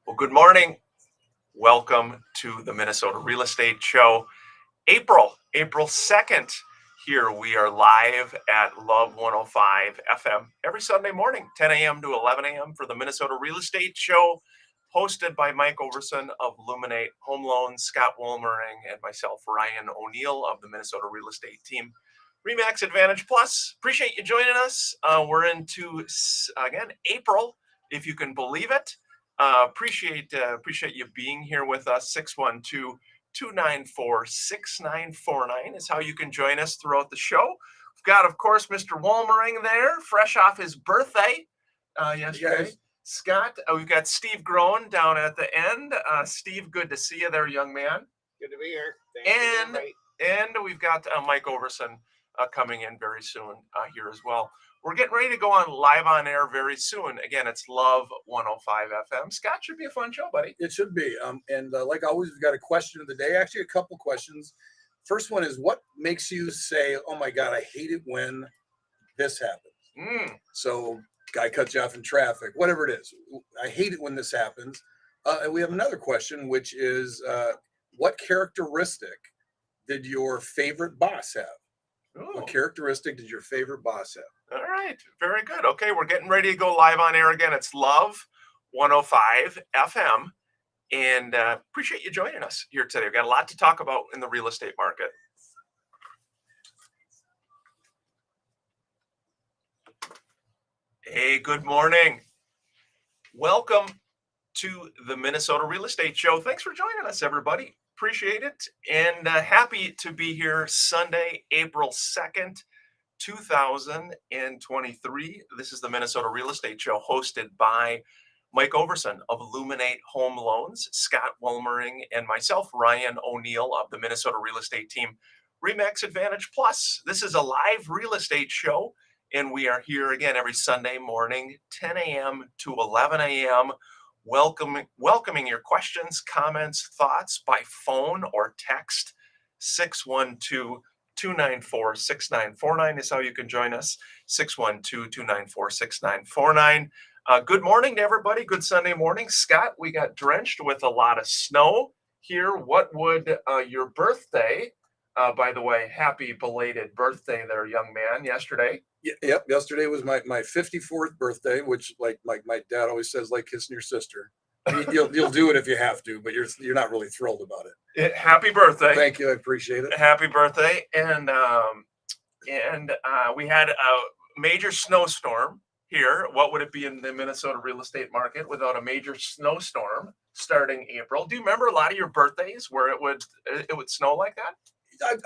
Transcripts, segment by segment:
Well, good morning. Welcome to the Minnesota Real Estate Show. April 2nd. Here we are live at Love 105 FM every Sunday morning, 10 a.m. to 11 a.m. for the Minnesota Real Estate Show, hosted by Mike Overson of Luminate Home Loans, Scott Woolmering, and myself, Ryan O'Neill of the Minnesota Real Estate Team. Remax Advantage Plus. Appreciate you joining us. We're into, again, April, if you can believe it. Appreciate you being here with us. 612-294-6949 is how you can join us throughout the show. We've got, of course, Mr. Woolmering there, fresh off his birthday yesterday. Scott, we've got Steve Groen down at the end. Steve, good to see you there, young man. Good to be here. And we've got Mike Overson coming in very soon here as well. We're getting ready to go on live on air very soon. Again, it's Love 105 FM. Scott, should be a fun show, buddy. It should be. Like always, we've got a question of the day. Actually, a couple questions. First one is, what makes you say, "Oh my God, I hate it when this happens"? So, guy cuts you off in traffic, whatever it is. I hate it when this happens. And we have another question, which is, what characteristic did your favorite boss have? Ooh. What characteristic did your favorite boss have? All right. Very good. Okay, we're getting ready to go live on air again. It's Love 105 FM. And appreciate you joining us here today. We've got a lot to talk about in the real estate market. Hey, good morning. Welcome to the Minnesota Real Estate Show. Thanks for joining us, everybody. Appreciate it. And happy to be here Sunday, April 2nd, 2023. This is the Minnesota Real Estate Show, hosted by Mike Overson of Luminate Home Loans, Scott Woolmering, and myself, Ryan O'Neill of the Minnesota Real Estate Team, Remax Advantage Plus. This is a live real estate show, and we are here again every Sunday morning, 10 a.m. to 11 a.m., welcoming your questions, comments, thoughts by phone or text. 612-294-6949 is how you can join us. 612-294-6949. Good morning to everybody. Good Sunday morning. Scott, we got drenched with a lot of snow here. What would your birthday, by the way, happy belated birthday there, young man, yesterday. Yep. Yesterday was my 54th birthday, which, like my dad always says, like kissing your sister. You'll do it if you have to, but you're not really thrilled about it. Happy birthday. Thank you. I appreciate it. Happy birthday. And we had a major snowstorm here. What would it be in the Minnesota real estate market without a major snowstorm starting April? Do you remember a lot of your birthdays where it would snow like that?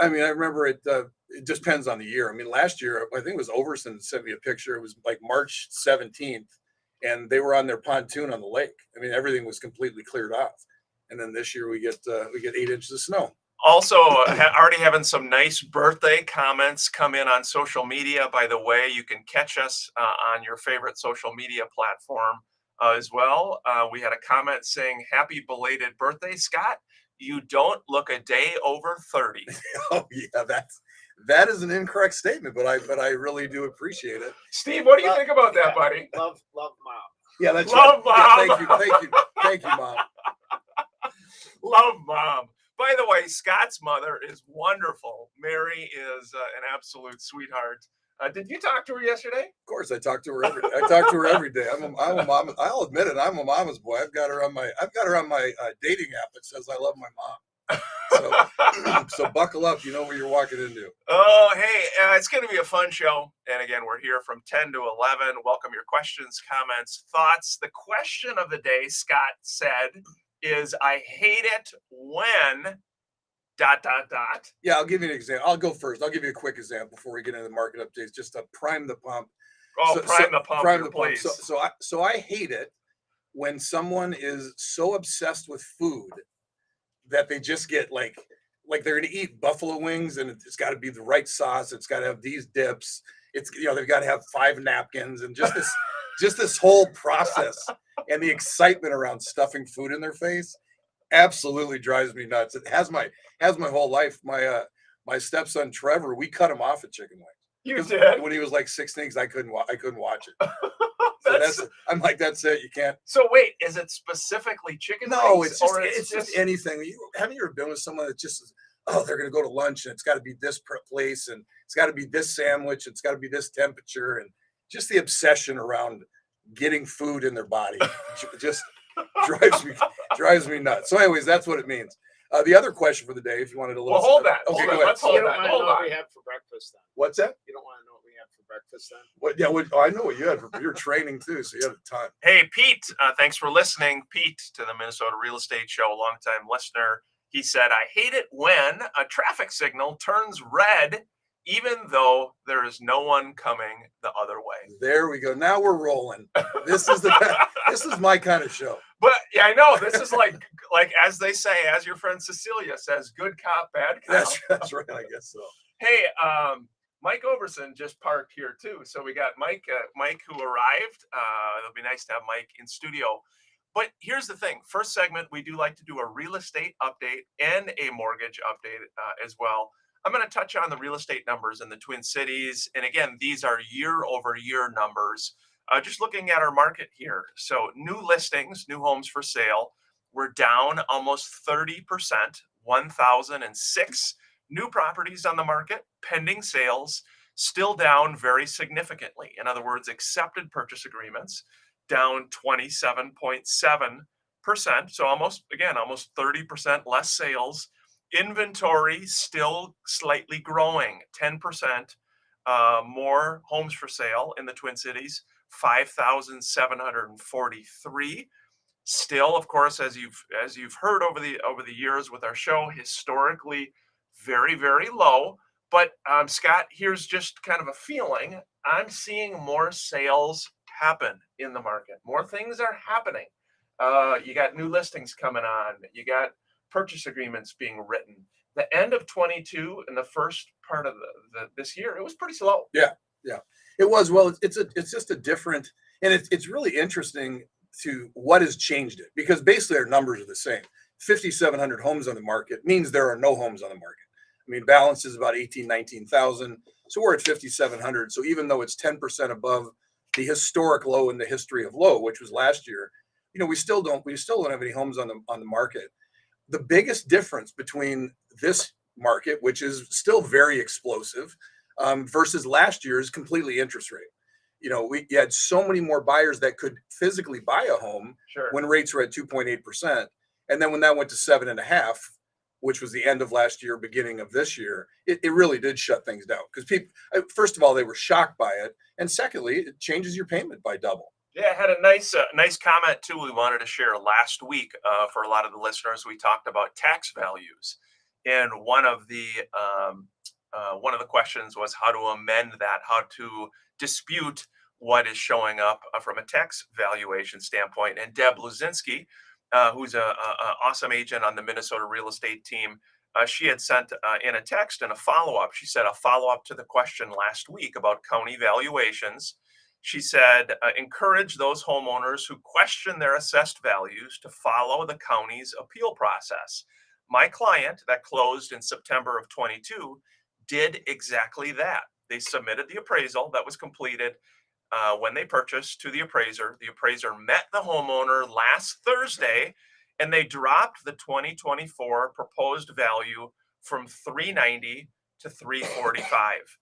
I remember it. It just depends on the year. I mean, last year, I think it was Overson sent me a picture. It was like March 17th, and they were on their pontoon on the lake. I mean, everything was completely cleared off. And then this year we get 8 inches of snow. Also, already having some nice birthday comments come in on social media. By the way, you can catch us on your favorite social media platform as well. We had a comment saying, "Happy belated birthday, Scott. You don't look a day over 30. Oh yeah, that is an incorrect statement, but I really do appreciate it. Steve, what do you think about that, buddy? Love mom. Yeah, that's Love right. mom. Yeah, thank you, mom. Love mom. By the way, Scott's mother is wonderful. Mary is an absolute sweetheart. Did you talk to her yesterday? Of course, I talk to her every day. I'm a mom. I'll admit it. I'm a mama's boy. I've got her on my dating app that says I love my mom. So buckle up. You know what you're walking into. Oh, hey, it's going to be a fun show. And again, we're here from 10 to 11. Welcome your questions, comments, thoughts. The question of the day, Scott said, is I hate it when ... Yeah, I'll give you an example. I'll go first. I'll give you a quick example before we get into the market updates, just to prime the pump. Prime the pump. Please. So I hate it when someone is so obsessed with food that they just get like they're going to eat buffalo wings and it's got to be the right sauce. It's got to have these dips. It's they've got to have 5 napkins and just this whole process and the excitement around stuffing food in their face absolutely drives me nuts. It has my whole life. My stepson Trevor, we cut him off at chicken wings. You 'Cause did? when he was like 16, 'cause I couldn't watch it. So That's, I'm like, that's it. You can't. so wait, is it specifically chicken No, wings, it's just or it's just anything. Haven't you ever been with someone that just is, oh, they're gonna go to lunch and it's got to be this place and it's got to be this sandwich, it's got to be this temperature, and just the obsession around getting food in their body just drives me drives me nuts. So, anyways, that's what it means. The other question for the day, if you wanted a little. Well, hold that. Okay, Hold go that. ahead. Let's You hold don't that. want to Hold know what on. we had for breakfast then. What's that? You don't want to know what we had for breakfast then. What? Yeah, I know what you had for your training too, so you had a time. Hey, Pete, thanks for listening. Pete to the Minnesota Real Estate Show, longtime listener. He said, I hate it when a traffic signal turns red, even though there is no one coming the other way. There we go. Now we're rolling. This is this is my kind of show. But yeah, I know this is like as they say, as your friend Cecilia says, good cop, bad cop. That's right. I guess so. Hey, Mike Overson just parked here too. So we got Mike who arrived. It'll be nice to have Mike in studio. But here's the thing. First segment, we do like to do a real estate update and a mortgage update as well. I'm going to touch on the real estate numbers in the Twin Cities. And again, these are year over year numbers. Just looking at our market here. So new listings, new homes for sale, we're down almost 30%, 1,006 new properties on the market, pending sales, still down very significantly. In other words, accepted purchase agreements down 27.7%. So almost 30% less sales. Inventory still slightly growing, 10% more homes for sale in the Twin Cities, 5,743. Still, of course, as you've heard over the years with our show, historically very, very low. But Scott, here's just kind of a feeling. I'm seeing more sales happen in the market. More things are happening. You got new listings coming on. You got purchase agreements being written. The end of 22 and the first part of this year, it was pretty slow. Yeah, it was. Well, it's just a different, and it's really interesting to what has changed it, because basically our numbers are the same. 5,700 homes on the market means there are no homes on the market. I mean, balance is about 19,000. So we're at 5,700. So even though it's 10% above the historic low in the history of low, which was last year, we still don't have any homes on the market. The biggest difference between this market, which is still very explosive, versus last year's completely interest rate. We had so many more buyers that could physically buy a home when rates were at 2.8%. And then when that went to 7.5%, which was the end of last year, beginning of this year, it really did shut things down, because people, first of all, they were shocked by it. And secondly, it changes your payment by double. Yeah, I had a nice comment too we wanted to share last week for a lot of the listeners. We talked about tax values, and one of the questions was how to amend that, how to dispute what is showing up from a tax valuation standpoint. And Deb Luzinski, who's a awesome agent on the Minnesota real estate team, she had sent in a text and a follow-up. She said a follow-up to the question last week about county valuations. She said, encourage those homeowners who question their assessed values to follow the county's appeal process. My client that closed in September of 22 did exactly that. They submitted the appraisal that was completed when they purchased to the appraiser. The appraiser met the homeowner last Thursday, and they dropped the 2024 proposed value from $390 to $345.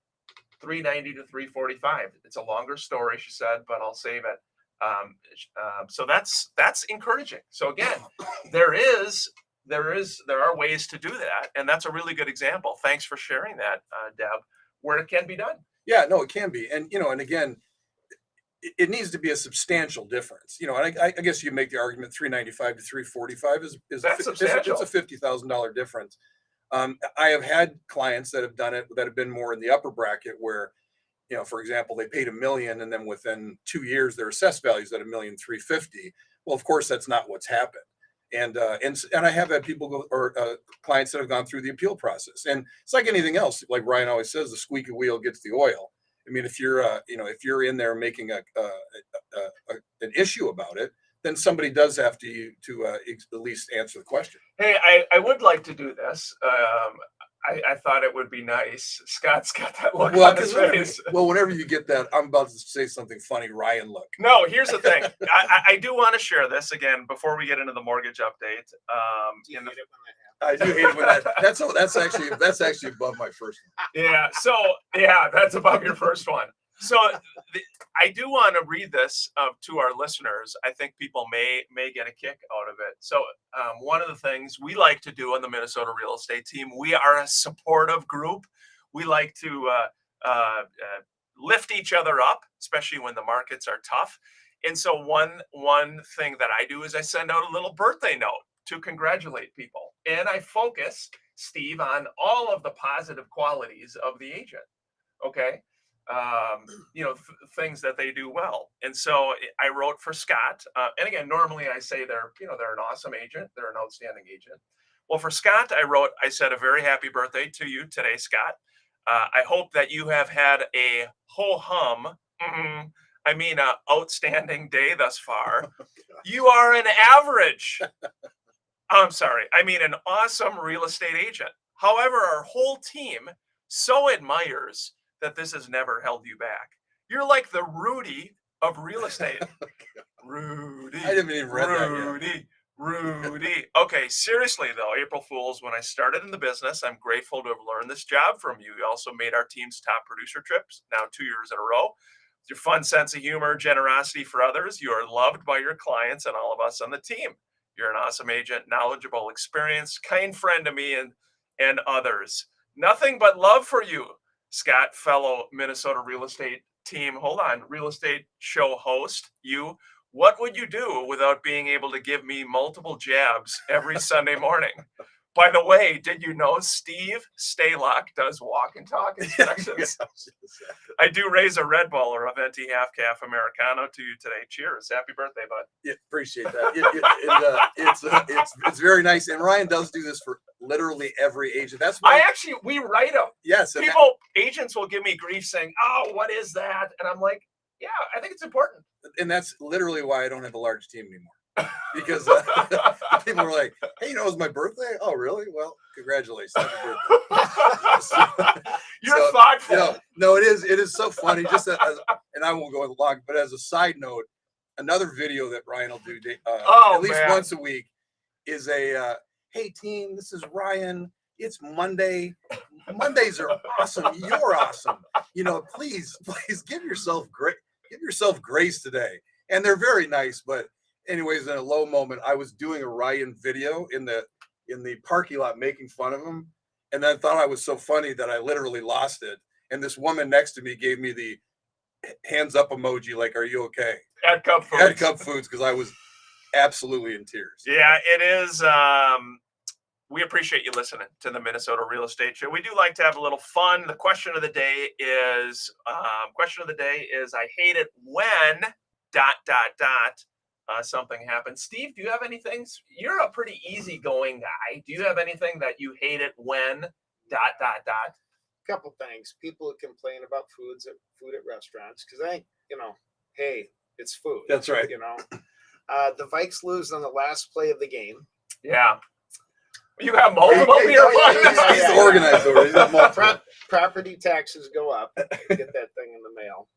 $390 to $345. It's a longer story, she said, but I'll save it. So that's encouraging. So again, there are ways to do that, and that's a really good example. Thanks for sharing that, Deb, where it can be done. Yeah, no, it can be, and and again, it needs to be a substantial difference. And I guess you make the argument 395 to 345 is That's substantial. It's a $50,000 difference. I have had clients that have done it that have been more in the upper bracket where, for example, they paid $1 million and then within 2 years their assessed value is at $1,350,000. Well, of course, that's not what's happened. And I have had people clients that have gone through the appeal process. And it's like anything else. Like Ryan always says, the squeaky wheel gets the oil. I mean, if you're in there making an issue about it, then somebody does have to at least answer the question. Hey, I would like to do this. I thought it would be nice. Scott's got that look Well, on his because face. whenever you get that, I'm about to say something funny. Ryan, look. No, here's the thing. I do want to share this again before we get into the mortgage update. Do you In the, hate it when that I do hate when that's actually above my first one. yeah, so yeah, that's above your first one. So I do want to read this to our listeners. I think people may get a kick out of it. So one of the things we like to do on the Minnesota real estate team, we are a supportive group. We like to lift each other up, especially when the markets are tough. And so one thing that I do is I send out a little birthday note to congratulate people, and I focus, Steve, on all of the positive qualities of the agent. Okay. Things that they do well. And so I wrote for Scott. And again, normally I say they're an awesome agent. They're an outstanding agent. Well, for Scott, I said a very happy birthday to you today, Scott. I hope that you have had a ho-hum, outstanding day thus far. You are an average. I'm sorry. I mean, an awesome real estate agent. However, our whole team so admires that this has never held you back. You're like the Rudy of real estate. Rudy. I didn't even read that yet. Rudy. Okay, seriously though, April Fools, when I started in the business, I'm grateful to have learned this job from you. You also made our team's top producer trips, now 2 years in a row. With your fun sense of humor, generosity for others, you are loved by your clients and all of us on the team. You're an awesome agent, knowledgeable, experienced, kind friend to me and others. Nothing but love for you, Scott, fellow Minnesota real estate team. Hold on, real estate show host. You, what would you do without being able to give me multiple jabs every Sunday morning? By the way, did you know Steve Staylock does walk and talk inspections? I do raise a Red Bull or a venti half calf Americano to you today. Cheers. Happy birthday, bud. Yeah, appreciate that. It's very nice. And Ryan does do this for literally every agent. That's why We write them. yes. And Agents will give me grief saying, "Oh, what is that?" And I'm like, "Yeah, I think it's important." that's literally why I don't have a large team anymore. Because people are like, "Hey, it's my birthday." Oh, really? Well, congratulations. Happy birthday. You're thoughtful. No, it is so funny. Just and I won't go long, but as a side note, another video that Ryan will do at least once a week is a hey team, this is Ryan. It's Monday. Mondays are awesome. You're awesome. Please give yourself grace today. And they're very nice, but anyways, in a low moment, I was doing a Ryan video in the parking lot making fun of him. And I thought I was so funny that I literally lost it. And this woman next to me gave me the hands up emoji, like, "Are you okay?" At Cup Foods. At Cup Foods, because I was absolutely in tears. Yeah, it is. We appreciate you listening to the Minnesota Real Estate Show. We do like to have a little fun. The question of the day is, I hate it when ... something happens. Steve, do you have anything? You're a pretty easygoing guy. Do you have anything that you hate it when ... Couple things. People who complain about food at restaurants, because I think, hey, it's food. That's right. The Vikes lose on the last play of the game. Yeah. You have multiple beer He's organized over. He's got multiple. Property taxes go up. Get that thing in the mail.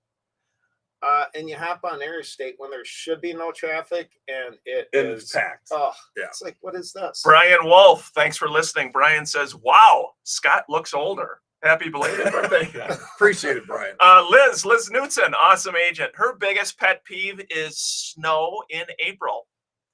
And you hop on Interstate when there should be no traffic, and it's packed. Oh, yeah. It's like, what is this? Brian Wolf, thanks for listening. Brian says, "Wow, Scott looks older." Happy belated birthday. Appreciate it, Brian. Liz Knutson, awesome agent. Her biggest pet peeve is snow in April.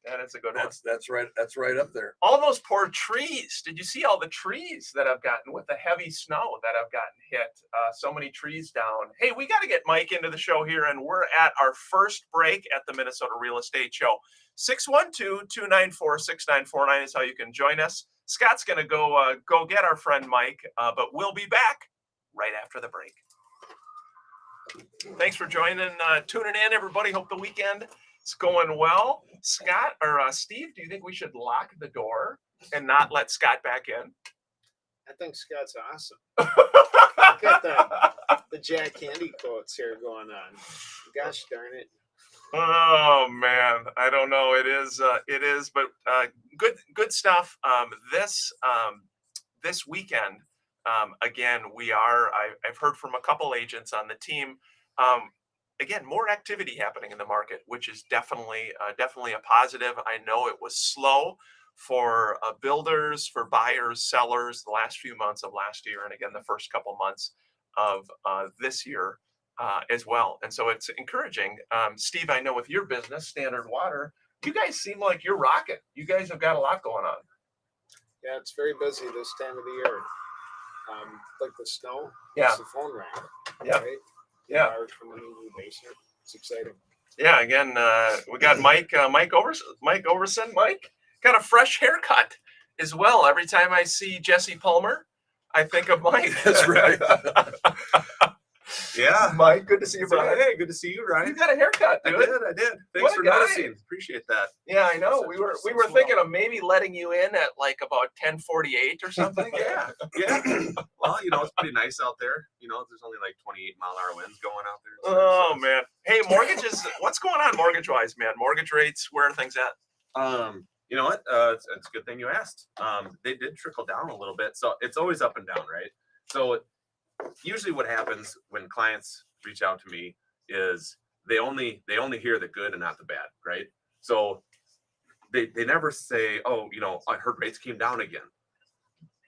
And it's a good one. That's right. That's right up there. All those poor trees. Did you see all the trees that I've gotten with the heavy snow that I've gotten hit? So many trees down. Hey, we got to get Mike into the show here, and we're at our first break at the Minnesota Real Estate Show. 612-294-6949 is how you can join us. Scott's going to go get our friend Mike, but we'll be back right after the break. Thanks for tuning in, everybody. Hope the weekend is going well. Scott or Steve, do you think we should lock the door and not let Scott back in? I think Scott's awesome. Look at the Jack Candy quotes here going on. Gosh darn it. Oh man, I don't know. It is, but good stuff. This weekend again, I've heard from a couple agents on the team. Again, more activity happening in the market, which is definitely a positive. I know it was slow for builders, for buyers, sellers, the last few months of last year, and again the first couple months of this year as well. And so it's encouraging. Steve, I know with your business, Standard Water, you guys seem like you're rocking. You guys have got a lot going on. Yeah, it's very busy this time of the year. Like the snow, Yeah. it's the phone ring. Yeah. Right? Yeah. Buyers coming into the basement. It's exciting. Yeah, again, we got Mike Overson. Mike got a fresh haircut as well. Every time I see Jesse Palmer, I think of Mike. That's right. Yeah. Mike, good to see you, So, brother. hey, good to see you, You Ryan. got a haircut, I dude. did. Thanks What a for guy. noticing. Appreciate that. Yeah, I know. So- We were so thinking swell. of maybe letting you in at like about 10:48 or something. Yeah. Well, it's pretty nice out there. There's only like 28-mile-an-hour winds going out there. and stuff, Oh so man. Hey, mortgages. What's going on mortgage wise, man? Mortgage rates. Where are things at? You know what? It's a good thing you asked. They did trickle down a little bit, so it's always up and down, right? So usually, what happens when clients reach out to me is they only hear the good and not the bad, right? So they never say, oh, I heard rates came down again.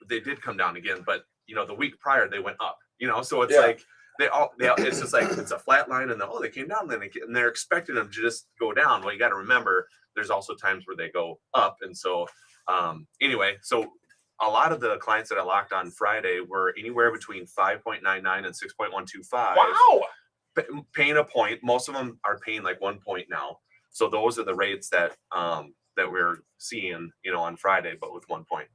They did come down again, but the week prior they went up. So it's Yeah. like it's just like it's a flat line, and they came down, and they're expecting them to just go down. Well, you got to remember, there's also times where they go up, and so anyway, so a lot of the clients that I locked on Friday were anywhere between 5.99 and 6.125. Wow. Paying a point. Most of them are paying like 1 point now. So those are the rates that we're seeing, on Friday, but with 1 point.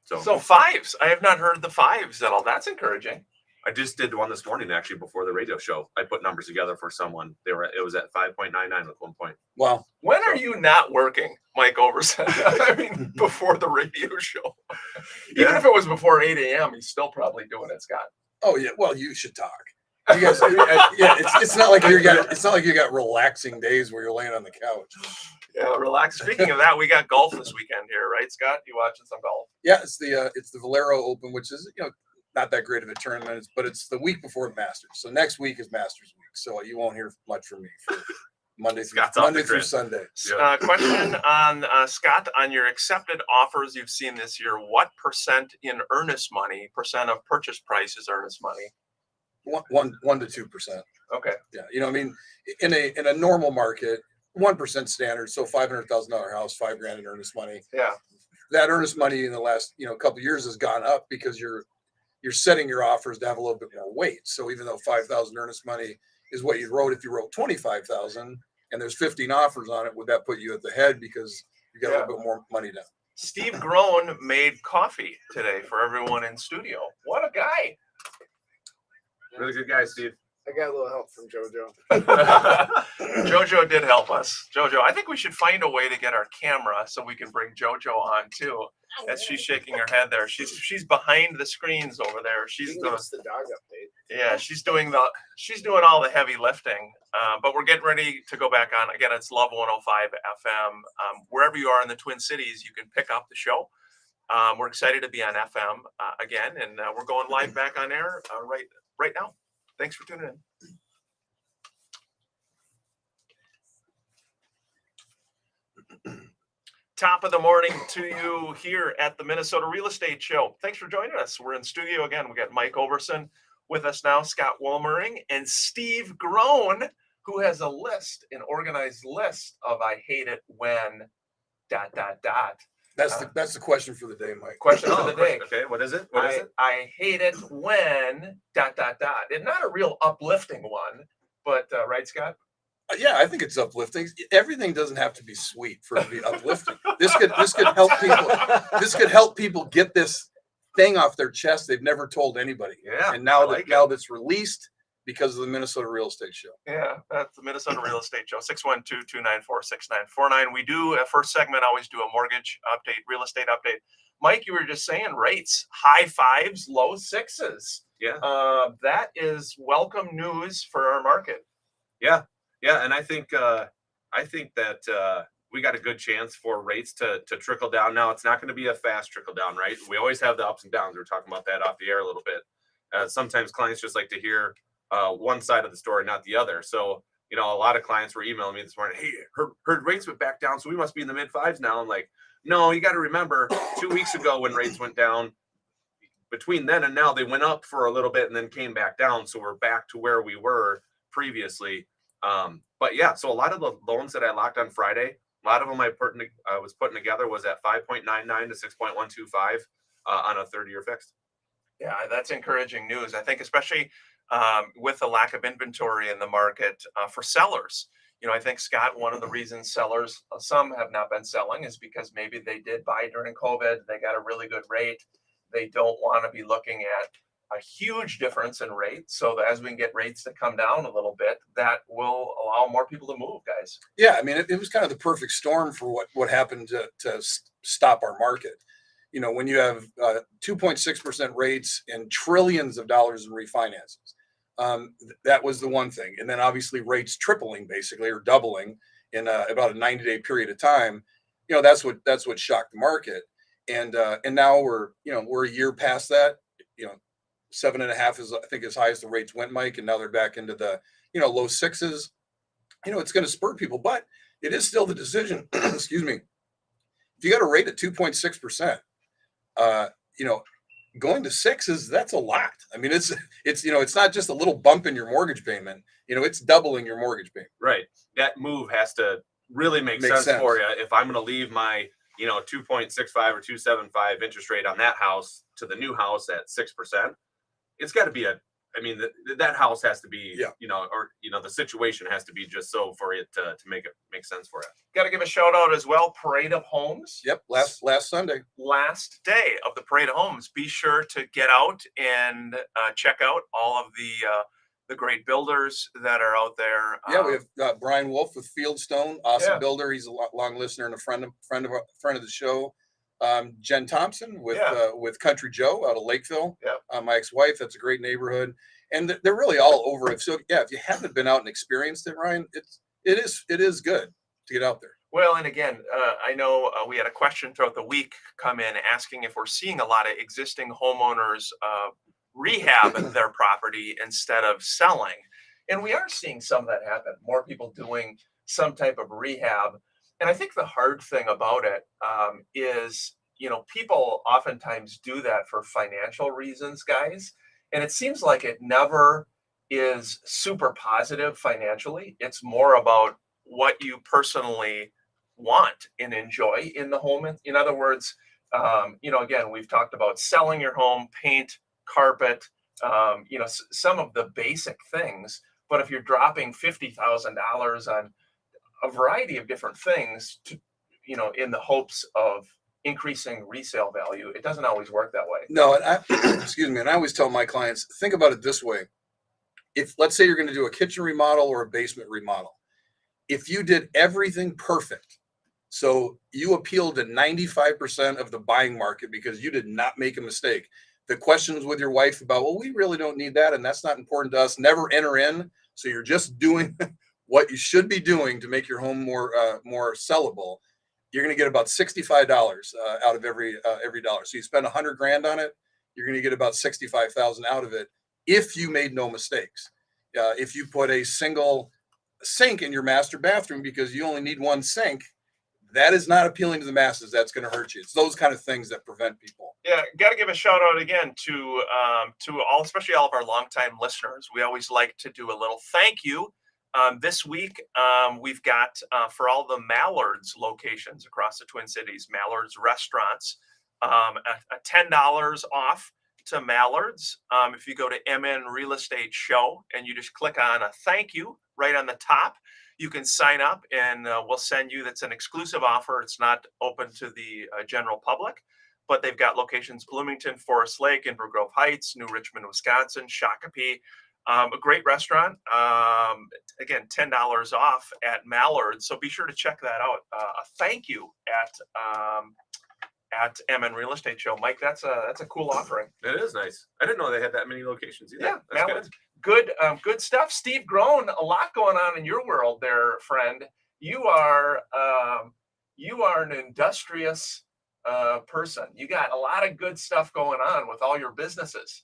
So fives. I have not heard the fives at all. That's encouraging. I just did one this morning, actually, before the radio show. I put numbers together for someone. It was at 5.99 with 1 point. Wow. When are you not working, Mike Overson? I mean, before the radio show. Even Yeah. if it was before 8 a.m., he's still probably doing it, Scott. Oh yeah. Well, you should talk. You guys, it's not like you got relaxing days where you're laying on the couch. Yeah, relax. Speaking of that, we got golf this weekend here, right, Scott? You watching some golf? Yeah, it's the Valero Open, which is not that great of a tournament, but it's the week before Masters. So next week is Masters week. So you won't hear much from me for Monday Scott's off the through grid. Sunday. Yeah. Question on Scott, on your accepted offers you've seen this year, what percent in earnest money, percent of purchase price is earnest money? 1 to 2%. Okay. Yeah, I mean, in a normal market, 1% standard. So $500,000 house, $5,000 in earnest money. Yeah. That earnest money in the last couple of years has gone up because you're setting your offers to have a little bit more weight. So even though 5,000 earnest money is what you wrote if you wrote 25,000 and there's 15 offers on it, would that put you at the head because you got a little bit more money down? Steve Grown made coffee today for everyone in studio. What a guy. Really good guy, Steve. I got a little help from JoJo. Jojo did help us. Jojo, I think we should find a way to get our camera so we can bring Jojo on too. As she's shaking her head there, she's behind the screens over there. She's Give the us the dog update. yeah, she's doing all the heavy lifting. But we're getting ready to go back on again. It's Love 105 FM. Wherever you are in the Twin Cities, you can pick up the show. We're excited to be on FM again, and we're going live back on air right now. Thanks for tuning in. Top of the morning to you here at the Minnesota Real Estate Show. Thanks for joining us. We're in studio again. We got Mike Overson with us now, Scott Wolmering, and Steve Grown, who has an organized list of I hate it when ... That's the question for the day, Mike. Question of the day. Okay, what is it? What is it? I hate it when ... It's not a real uplifting one, but right, Scott? Yeah, I think it's uplifting. Everything doesn't have to be sweet for it to be uplifting. This could help people. This could help people get this thing off their chest they've never told anybody. Yeah, And now I like now that's released because of the Minnesota Real Estate Show. Yeah, that's the Minnesota Real Estate Show, 612-294-6949. We do, first segment, always do a mortgage update, real estate update. Mike, you were just saying rates, high fives, low sixes. Yeah. That is welcome news for our market. Yeah, and I think that we got a good chance for rates to trickle down. Now it's not going to be a fast trickle down, right? We always have the ups and downs. We were talking about that off the air a little bit. Sometimes clients just like to hear one side of the story, not the other. So, a lot of clients were emailing me this morning, hey, heard rates went back down, so we must be in the mid fives now. I'm like, no, you got to remember 2 weeks ago when rates went down, between then and now, they went up for a little bit and then came back down. So we're back to where we were previously. But yeah, so a lot of the loans that I locked on Friday, a lot of them I was putting together was at 5.99 to 6.125 on a 30-year fixed. Yeah, that's encouraging news. I think especially with the lack of inventory in the market for sellers. I think, Scott, one of the reasons sellers, some have not been selling is because maybe they did buy during COVID. They got a really good rate. They don't want to be looking at a huge difference in rate. So that as we can get rates to come down a little bit, that will allow more people to move, guys. Yeah, I mean, it was kind of the perfect storm for what happened to stop our market. When you have 2.6% rates and trillions of dollars in refinances, that was the one thing. And then obviously rates tripling basically or doubling in about a 90-day period of time. That's what shocked the market. And now we're a year past that. 7.5 is, I think, as high as the rates went, Mike, and now they're back into the low sixes. It's going to spur people, but it is still the decision. Excuse me. If you got a rate at 2.6%, going to sixes, that's a lot. I mean, it's not just a little bump in your mortgage payment. It's doubling your mortgage payment. Right. That move has to really make sense for you. If I'm going to leave my 2.65 or 2.75 interest rate on that house to the new house at 6%, it's got to be that house has to be, the situation has to be just so for it to make sense for you. Got to give a shout out as well. Parade of Homes. Yep. Last Sunday. Last day of the Parade of Homes. Be sure to get out and check out all of the great builders that are out there. Yeah, we have Brian Wolf with Fieldstone, awesome Yeah. builder. He's a long listener and a friend of the show. Jen Thompson with Country Joe out of Lakeville. Yeah. My ex-wife. That's a great neighborhood, and they're really all over it. So yeah, if you haven't been out and experienced it, Ryan, it is good to get out there. Well, and again, I know we had a question throughout the week come in asking if we're seeing a lot of existing homeowners rehab their property instead of selling. And we are seeing some of that happen. More people doing some type of rehab. And I think the hard thing about it is, people oftentimes do that for financial reasons, guys. And it seems like it never is super positive financially. It's more about what you personally want and enjoy in the home. In other words, again, we've talked about selling your home, paint, carpet, some of the basic things. But if you're dropping $50,000 on a variety of different things to, in the hopes of increasing resale value, it doesn't always work that way. No, and excuse me, and I always tell my clients, think about it this way. If let's say you're going to do a kitchen remodel or a basement remodel, if you did everything perfect, so you appealed to 95% of the buying market because you did not make a mistake. The questions with your wife about, well, we really don't need that, and that's not important to us, never enter in. So you're just doing what you should be doing to make your home more sellable. You're going to get about $65 out of every dollar. So you spend $100,000 on it, you're going to get about $65,000 out of it if you made no mistakes. If you put a single sink in your master bathroom because you only need one sink, that is not appealing to the masses. That's going to hurt you. It's those kind of things that prevent people. Yeah, got to give a shout out again to all, especially all of our longtime listeners. We always like to do a little thank you. This week, we've got for all the Mallard's locations across the Twin Cities, Mallard's restaurants, a $10 off to Mallard's. If you go to MN Real Estate Show and you just click on a thank you right on the top, you can sign up and we'll send you. That's an exclusive offer. It's not open to the general public, but they've got locations: Bloomington, Forest Lake, Inver Grove Heights, New Richmond, Wisconsin, Shakopee. A great restaurant. Again, $10 off at Mallard. So be sure to check that out. A thank you at MN Real Estate Show. Mike, that's a cool offering. It is nice. I didn't know they had that many locations either. Yeah, That's Mallard. Good stuff. Steve Groen, a lot going on in your world there, friend. You are you are an industrious person. You got a lot of good stuff going on with all your businesses.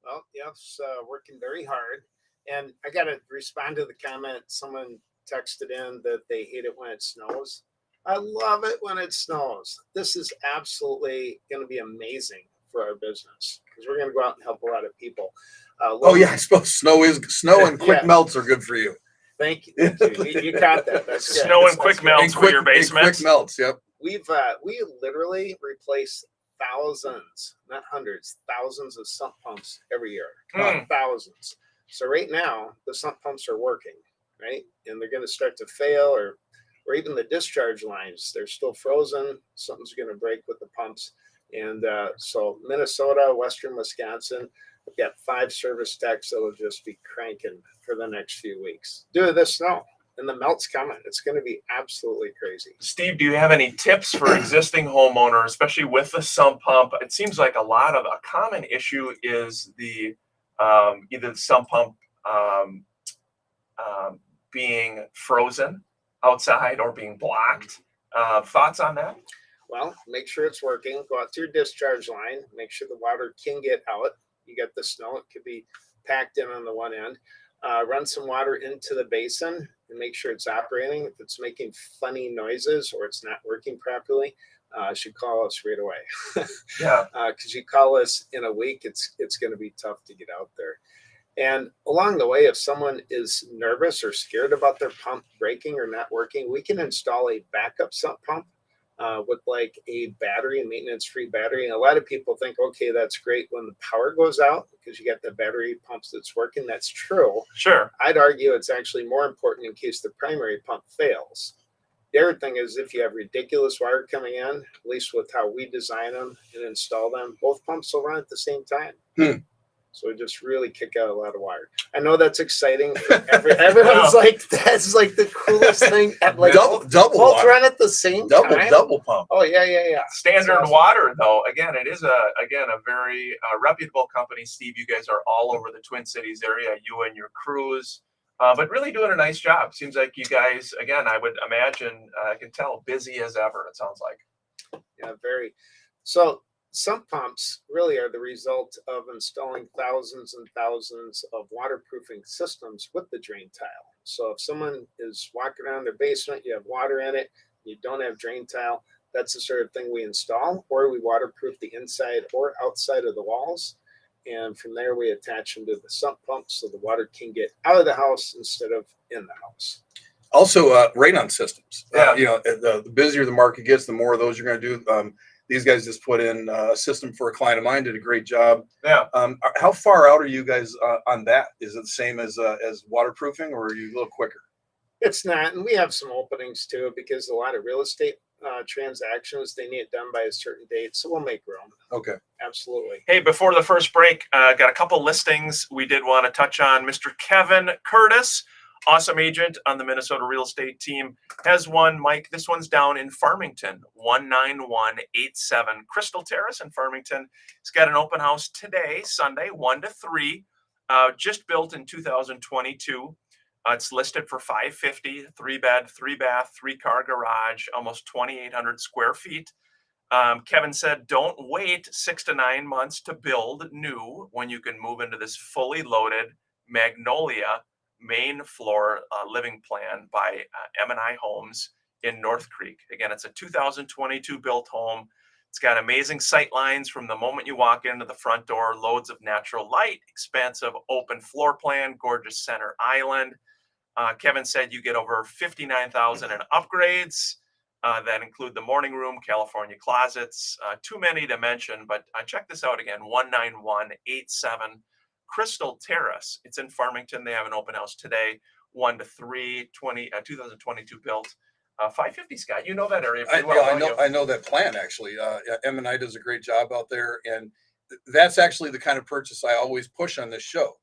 Well, yes, working very hard. And I got to respond to the comment. Someone texted in that they hate it when it snows. I love it when it snows. This is absolutely going to be amazing for our business because we're going to go out and help a lot of people. Oh yeah, I suppose snow and quick Yeah. melts are good for you. Thank you. You caught that. That's good. Snow and That's quick good. melts for your basement. Quick melts. Yep. We literally replace thousands, not hundreds, thousands of sump pumps every year. Thousands. So right now the sump pumps are working, right? And they're going to start to fail or even the discharge lines, they're still frozen. Something's going to break with the pumps. And so Minnesota, Western Wisconsin, we've got 5 service techs that'll just be cranking for the next few weeks due to the snow. And the melt's coming. It's going to be absolutely crazy. Steve, do you have any tips for existing homeowners, especially with the sump pump? It seems like a common issue is the either the sump pump being frozen outside or being blocked. Thoughts on that? Well, make sure it's working. Go out to your discharge line. Make sure the water can get out. You got the snow. It could be packed in on the one end. Run some water into the basin and make sure it's operating. If it's making funny noises or it's not working properly, you should call us right away. Yeah. Because you call us in a week, it's going to be tough to get out there. And along the way, if someone is nervous or scared about their pump breaking or not working, we can install a backup sump pump with like a battery, a maintenance-free battery. And a lot of people think, okay, that's great when the power goes out because you got the battery pumps that's working. That's true. Sure. I'd argue it's actually more important in case the primary pump fails. The other thing is if you have ridiculous wire coming in, at least with how we design them and install them, both pumps will run at the same time. So we just really kick out a lot of wire. I know that's exciting. Everyone's like, that's like the coolest thing. Like double both water. run at the same time. Double pump. Oh yeah. Standard That's awesome. Water, though, again, it is a very reputable company. Steve, you guys are all over the Twin Cities area, you and your crews, but really doing a nice job. Seems like you guys, again, I would imagine, I can tell, busy as ever, it sounds like. Yeah, very. So sump pumps really are the result of installing thousands and thousands of waterproofing systems with the drain tile. So if someone is walking around their basement, you have water in it, you don't have drain tile, that's the sort of thing we install, or we waterproof the inside or outside of the walls. And from there, we attach them to the sump pump so the water can get out of the house instead of in the house. Also, radon systems. Yeah. The busier the market gets, the more of those you're going to do. These guys just put in a system for a client of mine, did a great job. Yeah. How far out are you guys on that? Is it the same as waterproofing, or are you a little quicker? It's not, and we have some openings too because a lot of real estate transactions, they need it done by a certain date, so we'll make room. Okay. Absolutely. Hey, before the first break, got a couple listings we did want to touch on. Mr. Kevin Curtis, awesome agent on the Minnesota real estate team, has one. Mike, this one's down in Farmington, 19187 Crystal Terrace in Farmington. He's got an open house today, Sunday, 1 to 3, just built in 2022. It's listed for $550, 3-bed, 3-bath, 3-car garage, almost 2,800 square feet. Kevin said, don't wait 6 to 9 months to build new when you can move into this fully loaded Magnolia main floor living plan by M&I Homes in North Creek. Again, it's a 2022 built home. It's got amazing sight lines from the moment you walk into the front door, loads of natural light, expansive open floor plan, gorgeous center island. Kevin said you get over $59,000 in upgrades that include the morning room, California closets, too many to mention, but check this out again, 19187 Crystal Terrace. It's in Farmington. They have an open house today, 1 to 3, 2022 built. 550, Scott, you know that area pretty well. I know that plan actually. M&I does a great job out there, and that's actually the kind of purchase I always push on this show.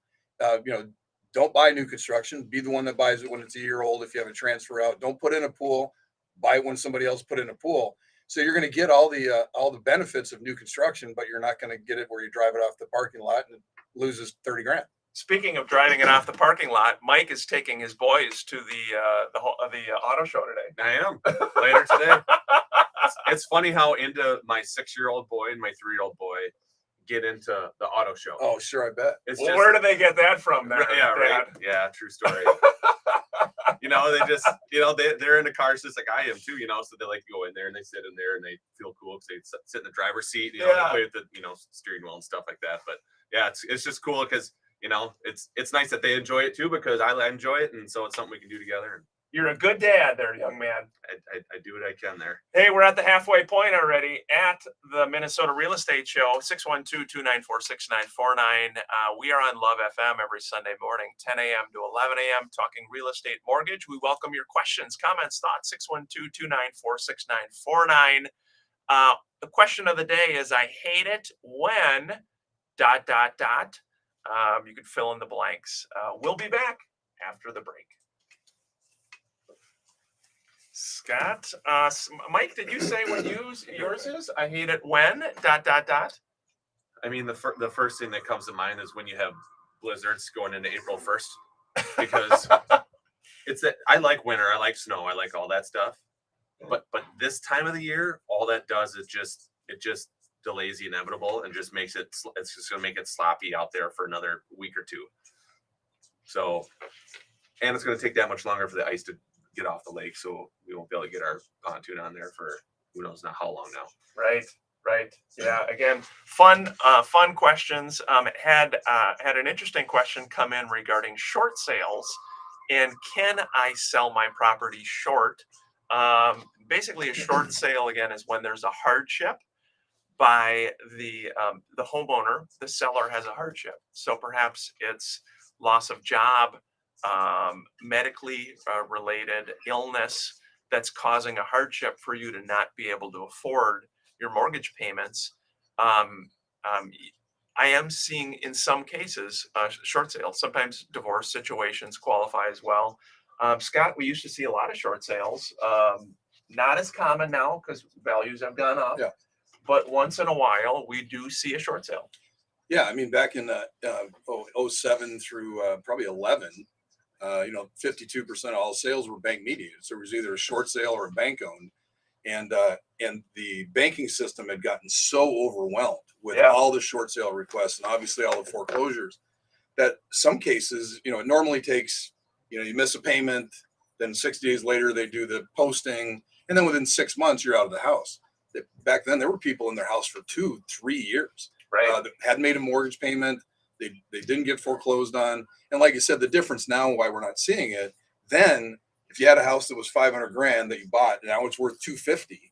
Don't buy new construction. Be the one that buys it when it's a year old. If you have a transfer out, don't put in a pool. Buy it when somebody else put in a pool. So you're going to get all the benefits of new construction, but you're not going to get it where you drive it off the parking lot and it loses 30 grand. Speaking of driving it off the parking lot, Mike is taking his boys to the auto show today. I am later today. It's funny how into my 6-year-old boy and my 3-year-old boy get into the auto show. Oh, sure, I bet. It's Well, just, where do they get that from? There, yeah, right. Dad? Yeah, true story. They just, they're into cars just like I am too, so they like to go in there and they sit in there and they feel cool because they sit in the driver's seat, Yeah. they play with the, steering wheel and stuff like that. But yeah, it's just cool because, it's nice that they enjoy it too, because I enjoy it. And so it's something we can do together. You're a good dad there, young man. I do what I can there. Hey, we're at the halfway point already at the Minnesota Real Estate Show, 612-294-6949. We are on Love FM every Sunday morning, 10 a.m. to 11 a.m., talking real estate mortgage. We welcome your questions, comments, thoughts, 612-294-6949. The question of the day is, I hate it when ... You could fill in the blanks. We'll be back after the break. Scott, Mike, did you say what yours is? I hate it when ... I mean, the first thing that comes to mind is when you have blizzards going into April 1st, because it's that I like winter, I like snow, I like all that stuff. But this time of the year, all that does is just delays the inevitable and just makes it's just going to make it sloppy out there for another week or two. So, and it's going to take that much longer for the ice to get off the lake, so we won't be able to get our pontoon on there for who knows not how long now. Right. Yeah. Again, fun questions. Had an interesting question come in regarding short sales, and can I sell my property short? Basically, a short sale again is when there's a hardship by the homeowner. The seller has a hardship, so perhaps it's loss of job, medically related illness that's causing a hardship for you to not be able to afford your mortgage payments. I am seeing in some cases short sales. Sometimes divorce situations qualify as well. Scott, we used to see a lot of short sales. Not as common now because values have gone up. Yeah. But once in a while, we do see a short sale. Yeah, I mean, back in 07 through probably 11, 52% of all sales were bank mediated. So it was either a short sale or a bank owned, and the banking system had gotten so overwhelmed with all the short sale requests and obviously all the foreclosures that some cases, it normally takes, you miss a payment, then 60 days later they do the posting, and then within 6 months you're out of the house. Back then there were people in their house for 2-3 years. Right. That hadn't made a mortgage payment. They didn't get foreclosed on. And like you said, the difference now why we're not seeing it, then if you had a house that was $500,000 that you bought, and now it's worth $250,000,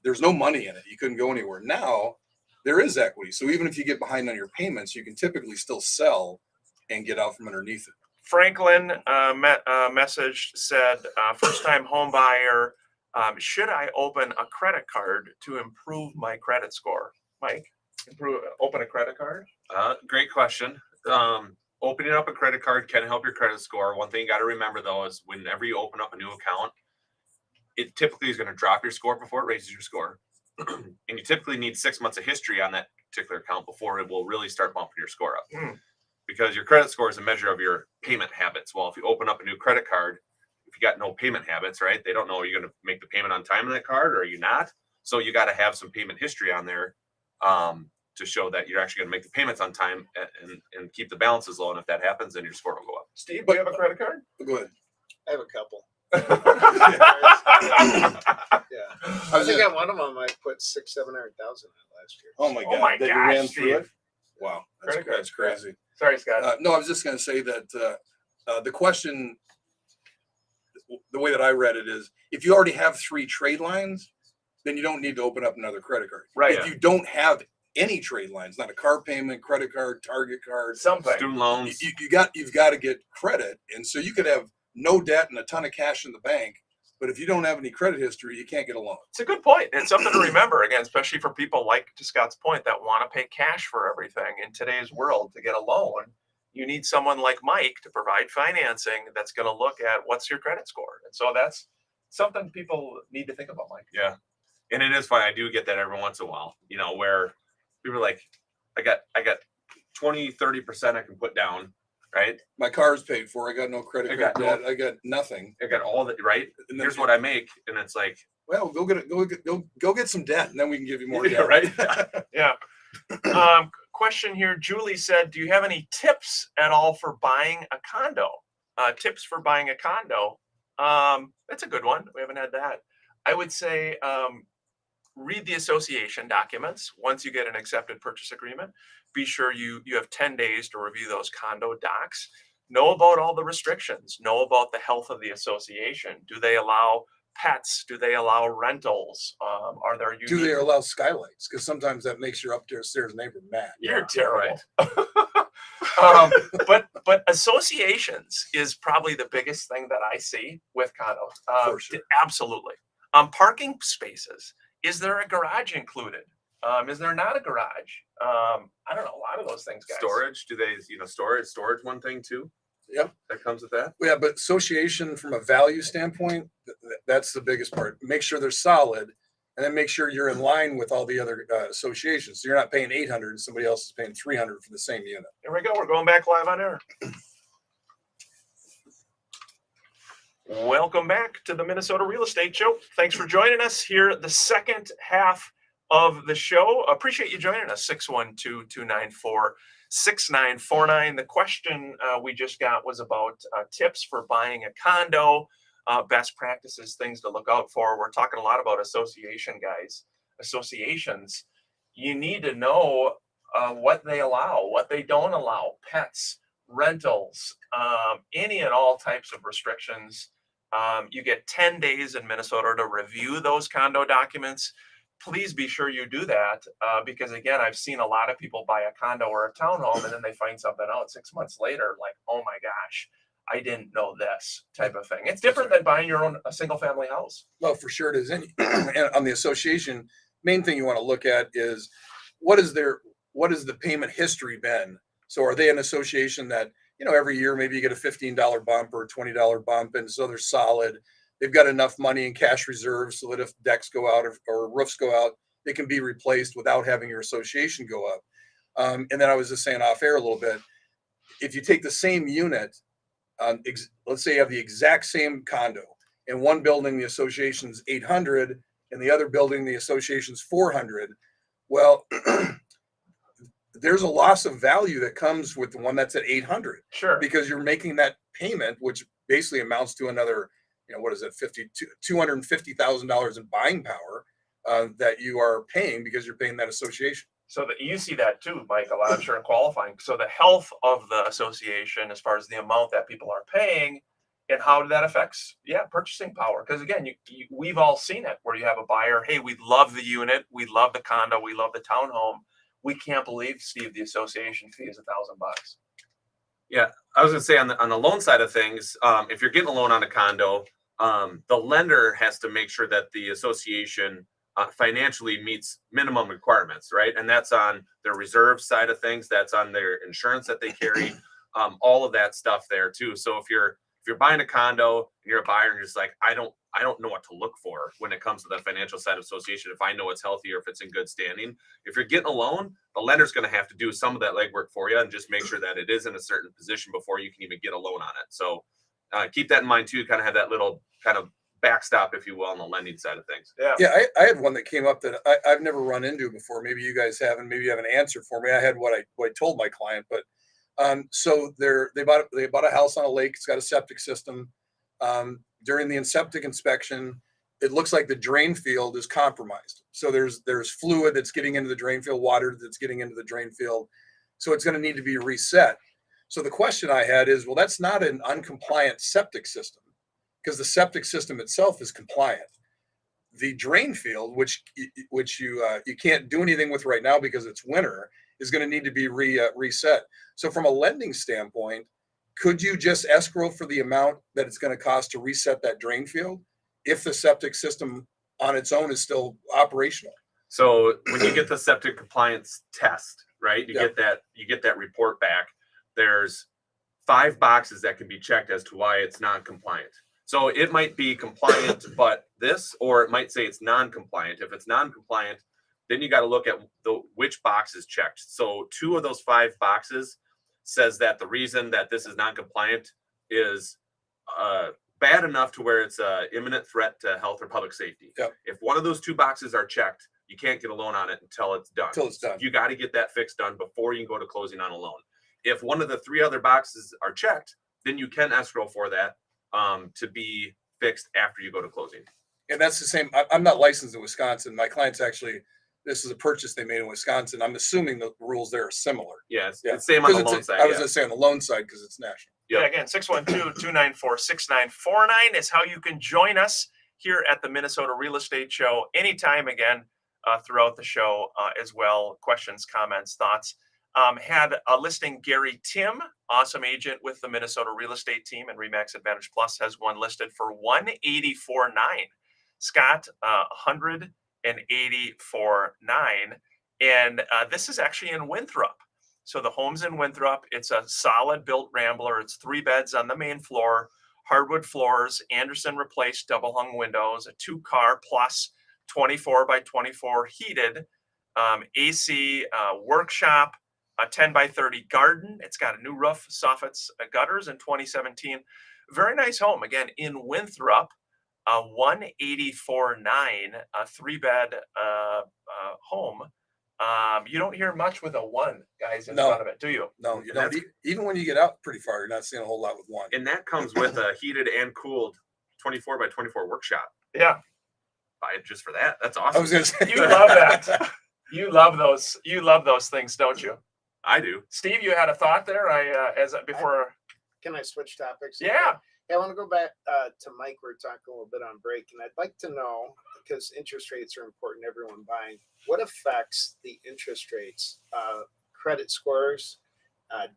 there's no money in it. You couldn't go anywhere. Now there is equity. So even if you get behind on your payments, you can typically still sell and get out from underneath it. Franklin messaged, said, first time home buyer, should I open a credit card to improve my credit score? Mike, open a credit card? Great question. Opening up a credit card can help your credit score. One thing you got to remember though is whenever you open up a new account, it typically is going to drop your score before it raises your score. And you typically need 6 months of history on that particular account before it will really start bumping your score up. Because your credit score is a measure of your payment habits. Well, if you open up a new credit card, if you got no payment habits, right? They don't know, are you going to make the payment on time on that card or are you not? So you got to have some payment history on there to show that you're actually going to make the payments on time and keep the balances low. And if that happens, then your score will go up. Steve, do you have a credit card? Go ahead. I have a couple. Yeah. I I think on one of them I put 600,000-700,000 in last year. Oh my God. Oh my that you gosh, ran through it? Steve. Wow. Credit card. That's crazy. Sorry, Scott. No, I was just going to say that the question, the way that I read it is, if you already have 3 trade lines, then you don't need to open up another credit card. Right. If you don't have any trade lines, not a car payment, credit card, Target card, Something. Student loans. you've got to get credit. And so you could have no debt and a ton of cash in the bank, but if you don't have any credit history, you can't get a loan. It's a good point. It's something to remember, again, especially for people like, to Scott's point, that want to pay cash for everything in today's world. To get a loan, you need someone like Mike to provide financing that's going to look at what's your credit score. And so that's something people need to think about, Mike. Yeah. And it is fun. I do get that every once in a while, where people are like, I got 20-30% I can put down, right? My car's paid for. I got no credit I card got debt. I got nothing. I got all that, right? And then- Here's what I make, and it's like, Well, go get some debt, and then we can give you more yeah, debt. right? Yeah. Question here. Julie said, do you have any tips at all for buying a condo? Tips for buying a condo. That's a good one. We haven't had that. I would say read the association documents. Once you get an accepted purchase agreement, be sure you have 10 days to review those condo docs. Know about all the restrictions. Know about the health of the association. Do they allow pets? Do they allow rentals? Are there Do they unique- allow skylights? Because sometimes that makes your upstairs neighbor mad. You're Yeah, terrible. right. But associations is probably the biggest thing that I see with condos. For sure. Absolutely. Parking spaces. Is there a garage included? Is there not a garage? I don't know. A lot of those things, guys. Storage, do they, storage one thing too? Yep. That comes with that? Yeah, but association from a value standpoint, that's the biggest part. Make sure they're solid, and then make sure you're in line with all the other associations. So you're not paying 800 and somebody else is paying 300 for the same unit. Here we go. We're going back live on air. Welcome back to the Minnesota Real Estate Show. Thanks for joining us here the second half of the show. Appreciate you joining us. 612-294-6949. The question we just got was about tips for buying a condo, best practices, things to look out for. We're talking a lot about association, guys. Associations. You need to know what they allow, what they don't allow, pets, rentals, any and all types of restrictions. You get 10 days in Minnesota to review those condo documents. Please be sure you do that because, again, I've seen a lot of people buy a condo or a townhome and then they find something out 6 months later, like, oh my gosh, I didn't know this type of thing. It's different than buying your own a single family house. Well, for sure it is. And on the association, main thing you want to look at is what is the payment history been? So are they an association that, every year maybe you get a $15 bump or a $20 bump, and so they're solid. They've got enough money in cash reserves so that if decks go out or roofs go out, they can be replaced without having your association go up. And then I was just saying off air a little bit, if you take the same unit, let's say you have the exact same condo, in one building the association's 800 and the other building the association's 400. Well, there's a loss of value that comes with the one that's at 800 Sure. because you're making that payment, which basically amounts to another, what is it, $250,000 in buying power that you are paying because you're paying that association. So that you see that too, Michael, I'm sure in qualifying. So the health of the association, as far as the amount that people are paying and how that affects, purchasing power. Because again, we've all seen it where you have a buyer, hey, we love the unit, we love the condo, we love the townhome. We can't believe, Steve, the association fee is $1,000. Yeah, I was gonna say on the loan side of things, if you're getting a loan on a condo, the lender has to make sure that the association financially meets minimum requirements, right? And that's on their reserve side of things. That's on their insurance that they carry, all of that stuff there too. So if you're buying a condo and you're a buyer and you're just like, I don't know what to look for when it comes to the financial side of association, if I know it's healthy or if it's in good standing. If you're getting a loan, the lender's going to have to do some of that legwork for you and just make sure that it is in a certain position before you can even get a loan on it. So keep that in mind too, kind of have that little kind of backstop, if you will, on the lending side of things. Yeah, I had one that came up that I've never run into before. Maybe you guys have, and maybe you have an answer for me. I had what I told my client, but so they bought a house on a lake. It's got a septic system. During the septic inspection, it looks like the drain field is compromised. So there's fluid that's getting into the drain field, water that's getting into the drain field. So it's going to need to be reset. So the question I had is, well, that's not an uncompliant septic system because the septic system itself is compliant. The drain field, which you can't do anything with right now because it's winter, is going to need to be reset. So from a lending standpoint, could you just escrow for the amount that it's going to cost to reset that drain field if the septic system on its own is still operational? So when you get the septic compliance test, right, you get that report back. There's 5 boxes that can be checked as to why it's non-compliant. So it might be compliant, but this, or it might say it's non-compliant. If it's non-compliant, then you got to look at which box is checked. So 2 of those 5 boxes says that the reason that this is non-compliant is bad enough to where it's an imminent threat to health or public safety. Yep. If one of those 2 boxes are checked, you can't get a loan on it until it's done. Till it's done. You got to get that fixed done before you can go to closing on a loan. If one of the 3 other boxes are checked, then you can escrow for that to be fixed after you go to closing. And that's the same. I'm not licensed in Wisconsin. My clients actually, this is a purchase they made in Wisconsin. I'm assuming the rules there are similar. Yeah, it's, Yeah. it's same on the 'Cause loan it's side. I was yeah. going to say on the loan side because it's national. Yep. Yeah, again, 612-294-6949 is how you can join us here at the Minnesota Real Estate Show anytime again throughout the show as well. Questions, comments, thoughts. Had a listing, Gary Tim, awesome agent with the Minnesota Real Estate team, and Remax Advantage Plus has one listed for $184,900. Scott, $184,900. And this is actually in Winthrop. So the home's in Winthrop. It's a solid built Rambler. It's 3 beds on the main floor, hardwood floors, Anderson replaced double hung windows, a 2-car plus 24 by 24 heated, AC workshop, a 10 by 30 garden. It's got a new roof, soffits, gutters in 2017. Very nice home. Again, in Winthrop, 184,900, a 3-bed home. You don't hear much with a 1, guys, in No. front of it, do you? No, you And don't. that's- Even when you get out pretty far, you're not seeing a whole lot with 1. And that comes with a heated and cooled 24 by 24 workshop. Yeah, Buy it just for that. That's I awesome. was going to say. you love that. You love those. You love those things, don't you? I do. Steve, you had a thought there. Before. Can I switch topics? Yeah. I want to go back to Mike. We were talking a little bit on break, and I'd like to know, because interest rates are important to everyone buying, what affects the interest rates, credit scores,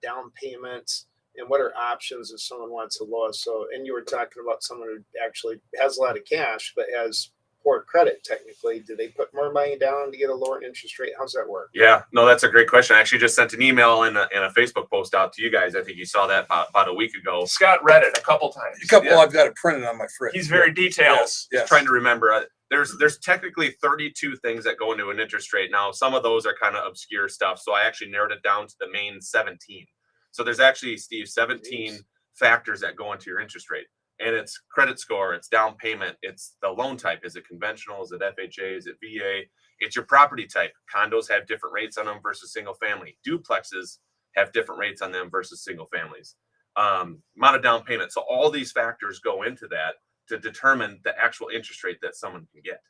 down payments, and what are options if someone wants a low? So, and you were talking about someone who actually has a lot of cash but has poor credit. Technically, do they put more money down to get a lower interest rate? How's that work? Yeah, no, that's a great question. I actually just sent an email and a Facebook post out to you guys. I think you saw that about a week ago. Scott read it a couple times. Well, Yeah. I've got it printed on my fridge. He's very detailed. Yes. Yes. Trying to remember. There's technically 32 things that go into an interest rate. Now, some of those are kind of obscure stuff. So I actually narrowed it down to the main 17. So there's actually, Steve, 17 Jeez. factors that go into your interest rate. And it's credit score, it's down payment, it's the loan type. Is it conventional? Is it FHA? Is it VA? It's your property type. Condos have different rates on them versus single family. Duplexes have different rates on them versus single families. Amount of down payment. So all these factors go into that to determine the actual interest rate that someone can get.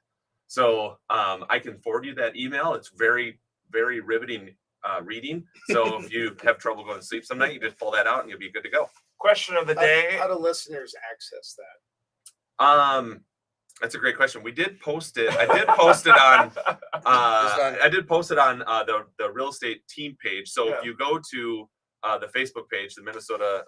So I can forward you that email. It's very, very riveting reading. So if you have trouble going to sleep some night, you just pull that out and you'll be good to go. Question of the day. How do listeners access that? That's a great question. We did post it. I did post it on. I did post it on the real estate team page. So Yeah. if you go to the Facebook page, the Minnesota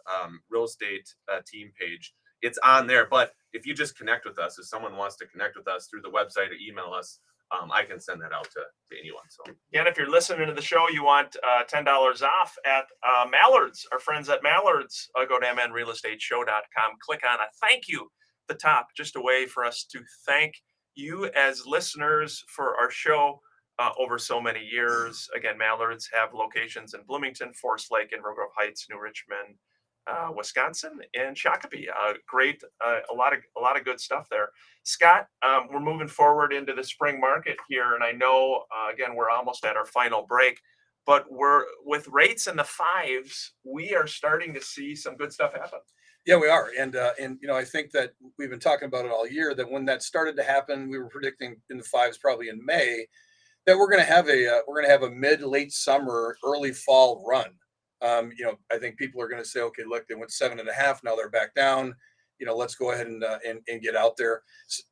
real estate team page, it's on there. But if you just connect with us, if someone wants to connect with us through the website or email us, I can send that out to anyone. So And if you're listening to the show, you want $10 off at Mallard's. Our friends at Mallard's, go to mnrealestateshow.com. Click on a thank you at the top, just a way for us to thank you as listeners for our show over so many years. Again, Mallard's have locations in Bloomington, Forest Lake, and Grove Heights, New Richmond, Wisconsin, and Shakopee. Great, a lot of good stuff there. Scott, we're moving forward into the spring market here, and I know again we're almost at our final break, but we're with rates in the 5s. We are starting to see some good stuff happen. Yeah, we are, and I think that we've been talking about it all year. That when that started to happen, we were predicting in the 5s, probably in May, that we're going to have a mid-late summer, early fall run. I think people are going to say, okay, look, they went 7.5, now they're back down. Let's go ahead and get out there.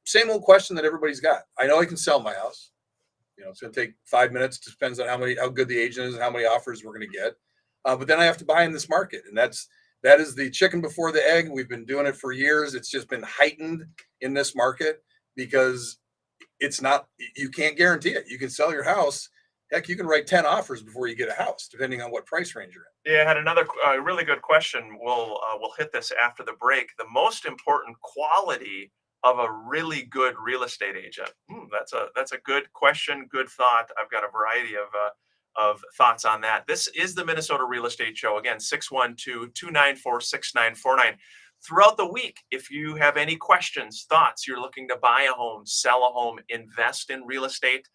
Same old question that everybody's got. I know I can sell my house. It's going to take 5 minutes. Depends on how good the agent is and how many offers we're going to get. But then I have to buy in this market, and that is the chicken before the egg. We've been doing it for years. It's just been heightened in this market because you can't guarantee it. You can sell your house. Heck, you can write 10 offers before you get a house, depending on what price range you're in. Yeah, I had another really good question. We'll hit this after the break. The most important quality of a really good real estate agent? That's a good question, good thought. I've got a variety of thoughts on that. This is the Minnesota Real Estate Show. Again, 612-294-6949. Throughout the week, if you have any questions, thoughts, you're looking to buy a home, sell a home, invest in real estate,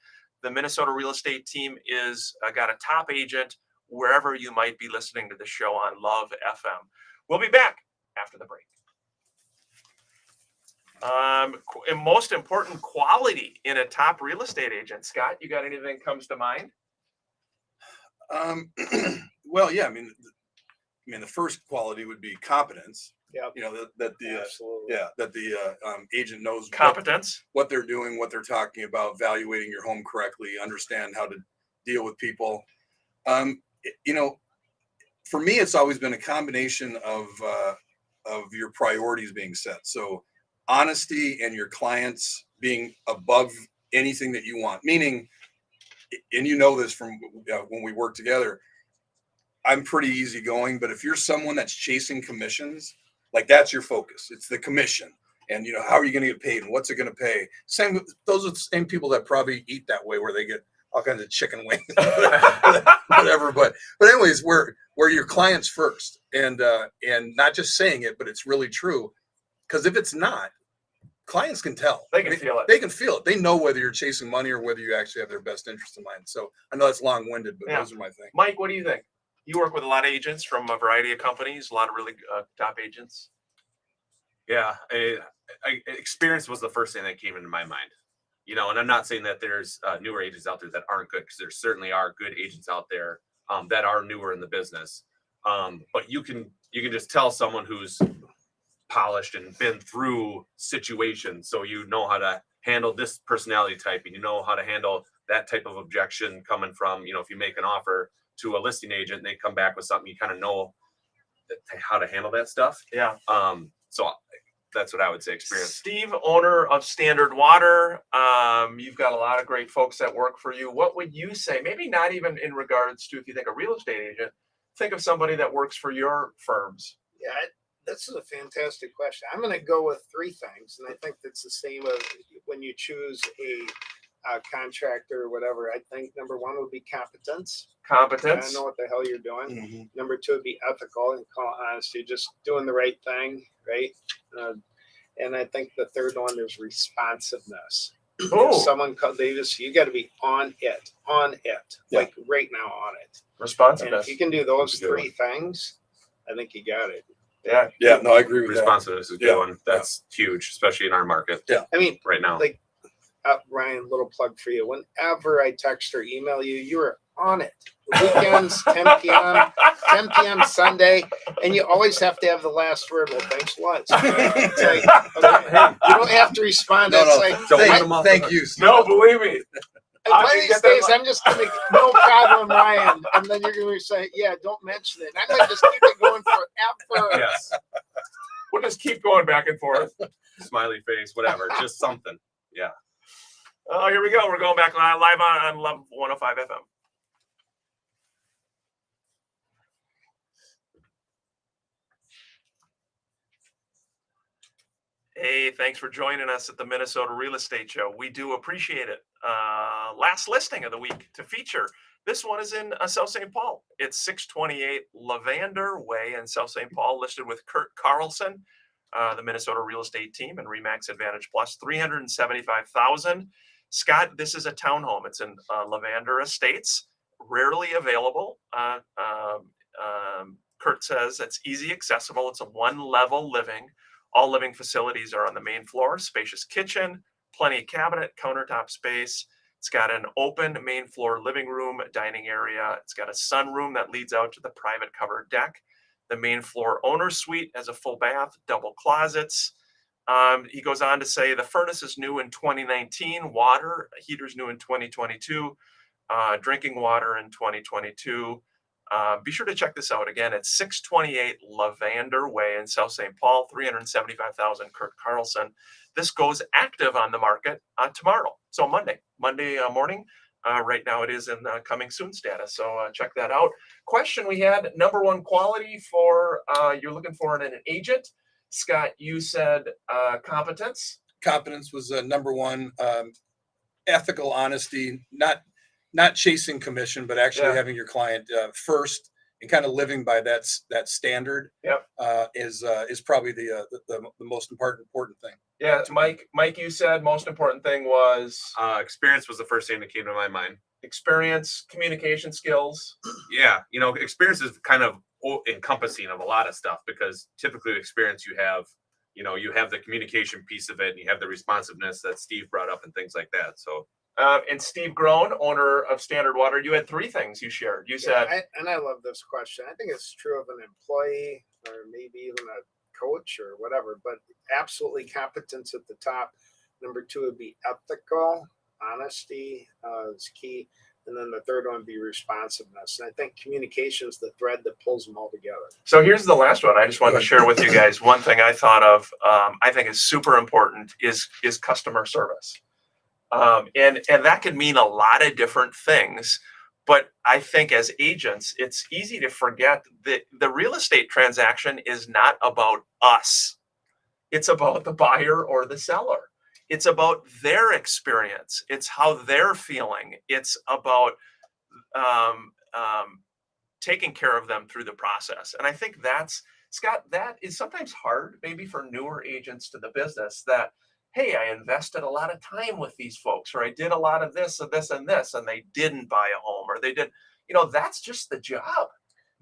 the Minnesota Real Estate Team is got a top agent wherever you might be listening to the show on Love FM. We'll be back after the break. And most important quality in a top real estate agent. Scott, you got anything that comes to mind? Well, yeah, I mean, the first quality would be competence. Yeah. You know, that the Absolutely. agent knows Competence. what they're doing, what they're talking about, evaluating your home correctly, understand how to deal with people. You know, for me, it's always been a combination of your priorities being set. So honesty and your clients being above anything that you want, meaning, and you know this from when we work together, I'm pretty easygoing, but if you're someone that's chasing commissions, like that's your focus. It's the commission. And, you know, how are you going to get paid and what's it going to pay? Same, those are the same people that probably eat that way, where they get all kinds of chicken wings, whatever. But anyways, where your clients first, and not just saying it, but it's really true. Because if it's not, clients can tell. They can feel it. They can feel it. They know whether you're chasing money or whether you actually have their best interest in mind. So I know that's long-winded, but Yeah. those are my things. Mike, what do you think? You work with a lot of agents from a variety of companies, a lot of really top agents. Yeah, experience was the first thing that came into my mind. You know, and I'm not saying that there's newer agents out there that aren't good, because there certainly are good agents out there that are newer in the business. But you can just tell someone who's polished and been through situations, so you know how to handle this personality type, and you know how to handle that type of objection coming from, you know, if you make an offer to a listing agent and they come back with something, you kind of know how to handle that stuff. Yeah. So that's what I would say. Experience. Steve, owner of Standard Water. You've got a lot of great folks that work for you. What would you say? Maybe not even in regards to, if you think a real estate agent, think of somebody that works for your firms. Yeah, this is a fantastic question. I'm going to go with three things, and I think that's the same of when you choose a contractor or whatever. I think number one would be competence. Competence. I know what the hell you're doing. Mm-hmm. Number two would be ethical and call honesty, just doing the right thing, right? And I think the third one is responsiveness. Oh, If someone you got to be on it, Yeah. like right now on it. And responsiveness. if you can do those That's a good three things, I think you got it. Yeah. Yeah, no, I agree with that. Responsiveness is a good Yeah. one. That's huge, especially in our market I mean, right now. like Ryan, little plug for you. Whenever I text or email you, you are on it. Weekends, 10 p.m. Sunday, and you always have to have the last word. Well, thanks a lot. It's like, okay, you don't have to respond. No, It's no, like, Don't I- leave them off Thank the you, Steve. No, believe me. one I of can these get that days, one. I'm just gonna no problem, Ryan, and then you're gonna say, yeah, don't mention it. And I'm gonna just keep it going forever. Yes. We'll just keep going back and forth. Smiley face, whatever, just something. Yeah. Oh, here we go. We're going back live on Love 105 FM. Hey, thanks for joining us at the Minnesota Real Estate Show. We do appreciate it. Last listing of the week to feature. This one is in South St. Paul. It's 628 Lavender Way in South St. Paul, listed with Kurt Carlson, the Minnesota Real Estate Team, and Remax Advantage Plus, $375,000. Scott, this is a townhome. It's in Lavender Estates, rarely available. Kurt says it's easy accessible. It's a one-level living. All living facilities are on the main floor. Spacious kitchen, plenty of cabinet, countertop space. It's got an open main floor living room, dining area. It's got a sunroom that leads out to the private covered deck. The main floor owner's suite has a full bath, double closets. He goes on to say the furnace is new in 2019, water heater's new in 2022, drinking water in 2022. Be sure to check this out. Again, it's 628 Lavender Way in South St. Paul, $375,000, Kurt Carlson. This goes active on the market tomorrow. So Monday morning. Right now it is in coming soon status. So check that out. Question we had, number one quality for you're looking for in an agent. Scott, you said competence. competence was number one. Ethical honesty, not chasing commission, but actually Yeah. having your client first and kind of living by that standard. Yep. Is probably the most important thing. Yeah, Mike, you said most important thing was Experience was the first thing that came to my mind. experience, communication skills. Yeah, experience is kind of encompassing of a lot of stuff, because typically with experience you have the communication piece of it, and you have the responsiveness that Steve brought up and things like that. So And Steve Groan, owner of Standard Water, you had three things you shared. You said, I love this question. I think it's true of an employee or maybe even a coach or whatever, but absolutely competence at the top. Number two would be ethical, honesty is key. And then the third one would be responsiveness. And I think communication is the thread that pulls them all together. so here's the last one. I just wanted to share with you guys one thing I thought of. I think is super important is customer service, and that can mean a lot of different things. But I think as agents, it's easy to forget that the real estate transaction is not about us. It's about the buyer or the seller. It's about their experience. It's how they're feeling. It's about taking care of them through the process. And I think that's, Scott, that is sometimes hard, maybe for newer agents to the business, that, hey, I invested a lot of time with these folks, or I did a lot of this and this and this, and they didn't buy a home, or they did, that's just the job.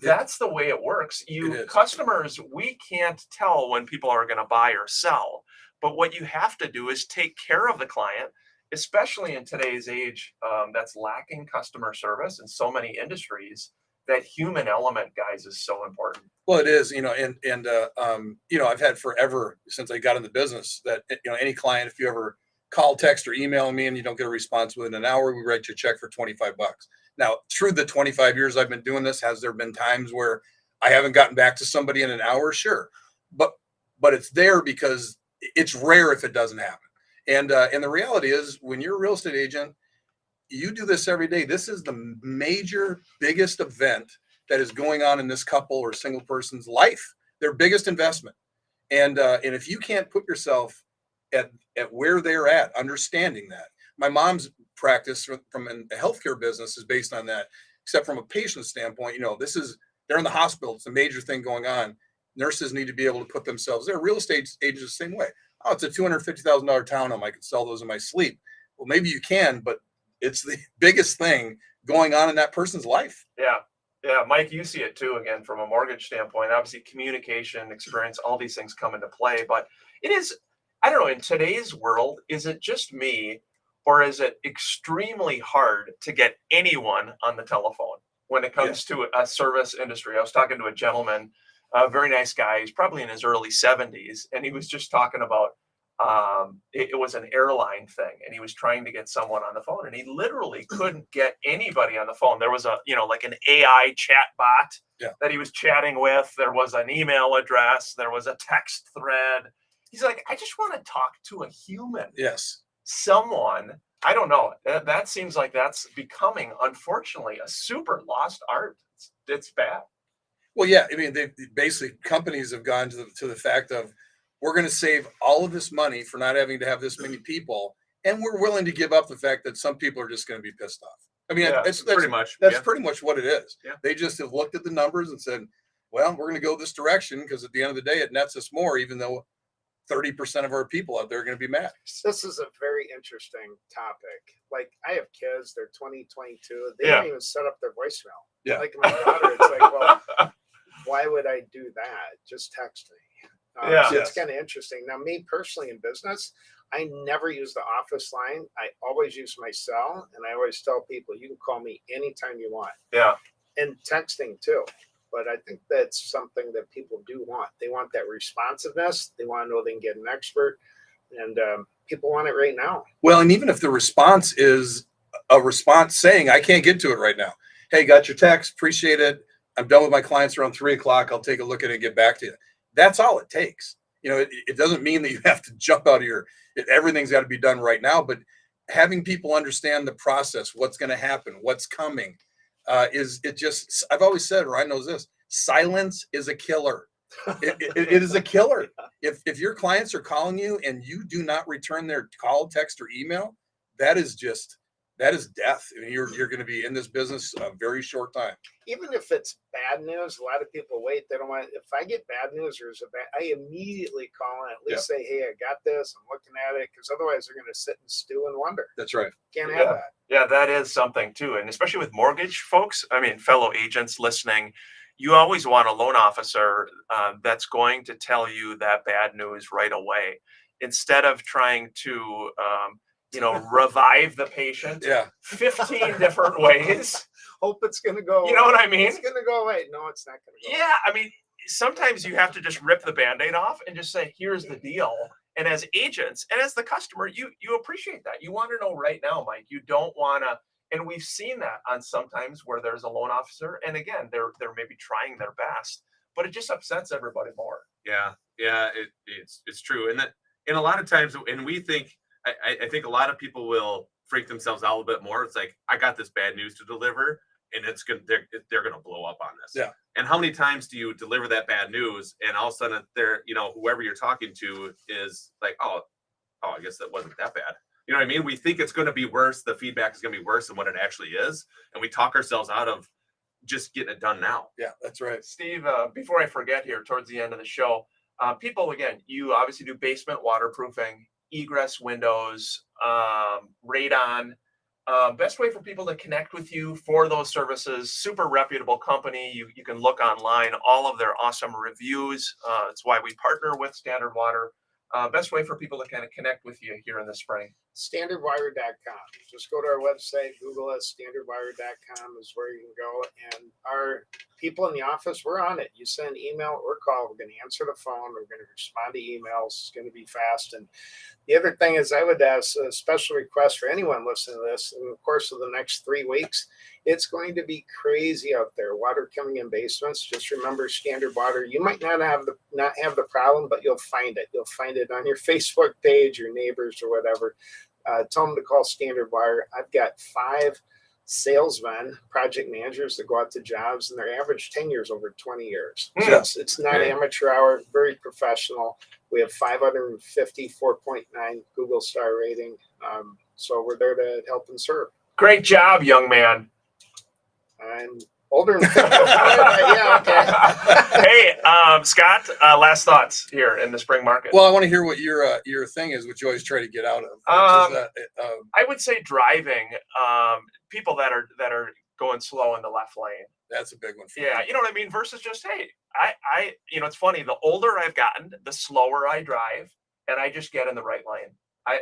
That's the way it works. It is. Customers, we can't tell when people are going to buy or sell. But what you have to do is take care of the client, especially in today's age that's lacking customer service in so many industries. That human element, guys, is so important. Well, it is, I've had forever since I got in the business that, any client, if you ever call, text, or email me and you don't get a response within an hour, we write you a check for $25. Now, through the 25 years I've been doing this, has there been times where I haven't gotten back to somebody in an hour? Sure. But it's there because it's rare if it doesn't happen. And the reality is, when you're a real estate agent, you do this every day. This is the major, biggest event that is going on in this couple or single person's life, their biggest investment. And if you can't put yourself at where they're at, understanding that. My mom's practice from a healthcare business is based on that, except from a patient standpoint, they're in the hospital. It's a major thing going on. Nurses need to be able to put themselves there. Real estate agents the same way. Oh, it's a $250,000 townhome. I could sell those in my sleep. Well, maybe you can, but it's the biggest thing going on in that person's life. Yeah, Mike, you see it too, again, from a mortgage standpoint. Obviously, communication, experience, all these things come into play. But it is, I don't know, in today's world, is it just me, or is it extremely hard to get anyone on the telephone when it comes to a service industry? I was talking to a gentleman, a very nice guy. He's probably in his early 70s, and he was just talking about it was an airline thing, and he was trying to get someone on the phone, and he literally couldn't get anybody on the phone. There was like an AI chat bot that he was chatting with. There was an email address. There was a text thread. He's like, I just want to talk to a human. Yes. Someone. I don't know. That seems like that's becoming, unfortunately, a super lost art. It's bad. Well, yeah. I mean, basically companies have gone to the fact of, we're going to save all of this money for not having to have this many people, and we're willing to give up the fact that some people are just going to be pissed off. I mean, that's pretty much pretty much what it is. Yeah. They just have looked at the numbers and said, well, we're going to go this direction because at the end of the day, it nets us more, even though 30% of our people out there are going to be mad. This is a very interesting topic. Like, I have kids, they're 20, 22. They don't even set up their voicemail. Yeah. Like my daughter, it's like, well, why would I do that? Just text me. So it's kind of interesting. Now, me personally in business, I never use the office line. I always use my cell, and I always tell people, you can call me anytime you want. Yeah. And texting too. But I think that's something that people do want. They want that responsiveness. They want to know they can get an expert, and people want it right now. Well, and even if the response is a response saying, I can't get to it right now. Hey, got your text. Appreciate it. I'm done with my clients around 3:00. I'll take a look at it and get back to you. That's all it takes. It doesn't mean that you have to jump out of everything's got to be done right now, but having people understand the process, what's going to happen, what's coming, I've always said, Ryan knows this, silence is a killer. It is a killer. If your clients are calling you and you do not return their call, text, or email, that is death. I mean, you're going to be in this business a very short time. Even if it's bad news, a lot of people wait. They don't want. If I get bad news or is a bad, I immediately call and at least say, "Hey, I got this. I'm looking at it," because otherwise they're going to sit and stew and wonder. That's right. Can't have that. Yeah, that is something too. And especially with mortgage folks, I mean, fellow agents listening, you always want a loan officer that's going to tell you that bad news right away instead of trying to, revive the patient Yeah. 15 different ways. Hope it's going to go. You know what I mean? It's going to go away. No, it's not going to go. Yeah, I mean, sometimes you have to just rip the Band-Aid off and just say, here's the deal. And as agents and as the customer, you appreciate that. You want to know right now, Mike. You don't want to, and we've seen that on sometimes where there's a loan officer, and again, they're maybe trying their best, but it just upsets everybody more. Yeah, it's true, and a lot of times, and we think, I think a lot of people will freak themselves out a little bit more. It's like, I got this bad news to deliver, and they're gonna blow up on this. Yeah. And how many times do you deliver that bad news, and all of a sudden whoever you're talking to is like, oh, I guess that wasn't that bad. You know what I mean? We think it's going to be worse. The feedback is going to be worse than what it actually is, and we talk ourselves out of just getting it done now. Yeah, that's right. Steve, before I forget here, towards the end of the show, people, again, you obviously do basement waterproofing, egress windows, radon. Best way for people to connect with you for those services, super reputable company. You can look online, all of their awesome reviews. It's why we partner with Standard Water. Best way for people to kind of connect with you here in the spring. Standardwire.com. Just go to our website, Google us. Standardwire.com is where you can go. And our people in the office, we're on it. You send email or call, we're going to answer the phone. We're going to respond to emails. It's going to be fast. And the other thing is, I would ask a special request for anyone listening to this. In the course of the next 3 weeks, it's going to be crazy out there. Water coming in basements. Just remember Standard Water. You might not have the problem, but you'll find it. You'll find it on your Facebook page, your neighbors, or whatever. Tell them to call Standard Wire. I've got 5 salesmen, project managers that go out to jobs, and their average tenure is over 20 years. So it's not amateur hour, very professional. We have 550 4.9 Google star rating. So we're there to help and serve. Great job, young man. I'm older than 55, but yeah, okay. Hey, Scott, last thoughts here in the spring market. Well, I want to hear what your thing is, which you always try to get out of. I would say driving. People that are going slow in the left lane. That's a big one. Yeah, you know what I mean. Versus just, hey, I it's funny. The older I've gotten, the slower I drive, and I just get in the right lane.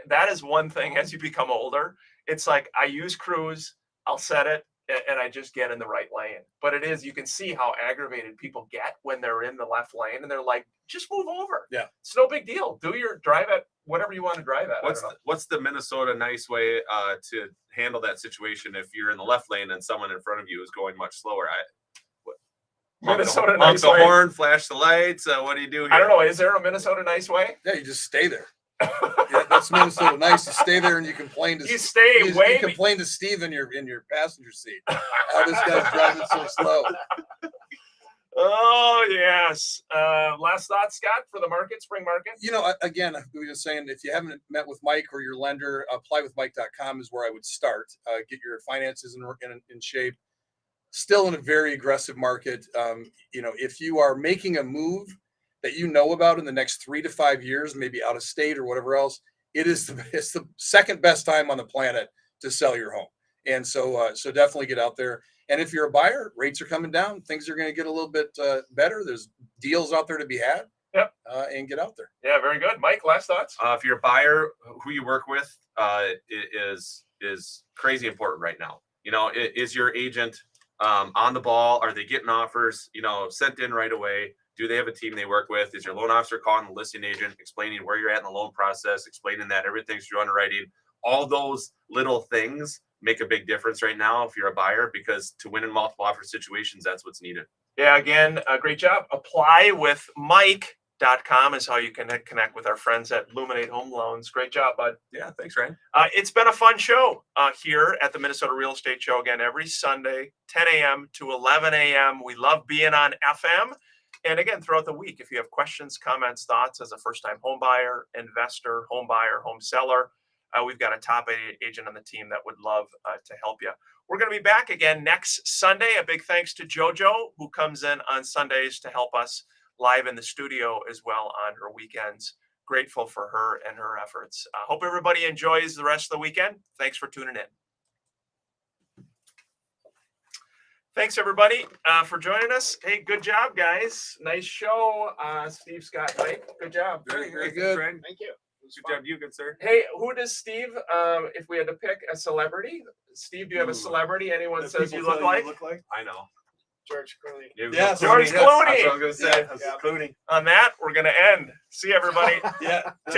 That is one thing. As you become older, it's like I use cruise. I'll set it, and I just get in the right lane. But it is, you can see how aggravated people get when they're in the left lane and they're like, just move over. Yeah. It's no big deal. Do your drive at whatever you want to drive at. What's the Minnesota nice way to handle that situation if you're in the left lane and someone in front of you is going much slower? Minnesota honk nice the way. horn, flash the lights. What do you do here? I don't know. Is there a Minnesota nice way? Yeah, you just stay there. Yeah, that's Minnesota nice. You stay there and you complain to You stay you way. complain to Steve in your passenger seat. How this guy's driving so slow. Oh yes. Last thought, Scott, for the market, spring market. You know, again, we were just saying, if you haven't met with Mike or your lender, applywithmike.com is where I would start. Get your finances in shape. Still in a very aggressive market. If you are making a move that you know about in the next 3 to 5 years, maybe out of state or whatever else, it's the second best time on the planet to sell your home. And so definitely get out there. And if you're a buyer, rates are coming down. Things are going to get a little bit better. There's deals out there to be had. Yep. And get out there. Yeah, very good. Mike, last thoughts? If you're a buyer, who you work with is crazy important right now. Is your agent on the ball? Are they getting offers, sent in right away? Do they have a team they work with? Is your loan officer calling the listing agent, explaining where you're at in the loan process, explaining that everything's through underwriting? All those little things make a big difference right now if you're a buyer, because to win in multiple offer situations, that's what's needed. Yeah, again, great job. Applywithmike.com is how you can connect with our friends at Luminate Home Loans. Great job, bud. Yeah, thanks, Ryan. It's been a fun show here at the Minnesota Real Estate Show. Again, every Sunday, 10 a.m. to 11 a.m. We love being on FM. And again, throughout the week, if you have questions, comments, thoughts as a first-time home buyer, investor, home buyer, home seller, we've got a top agent on the team that would love to help you. We're going to be back again next Sunday. A big thanks to JoJo, who comes in on Sundays to help us live in the studio as well on her weekends. Grateful for her and her efforts. Hope everybody enjoys the rest of the weekend. Thanks for tuning in. Thanks, everybody, for joining us. Hey, good job, guys. Nice show, Steve, Scott, Mike. Good job. Very good. Thank you. It was Good fun. job, you good sir. Hey, who does Steve, if we had to pick a celebrity, Steve, do you have a Ooh. celebrity anyone That says people you look tell like? I know. George Clooney. You Yeah, go George Clooney, That's what I Clooney. was gonna say. Yeah. Clooney. On that, we're going to end. See everybody. Yeah. Take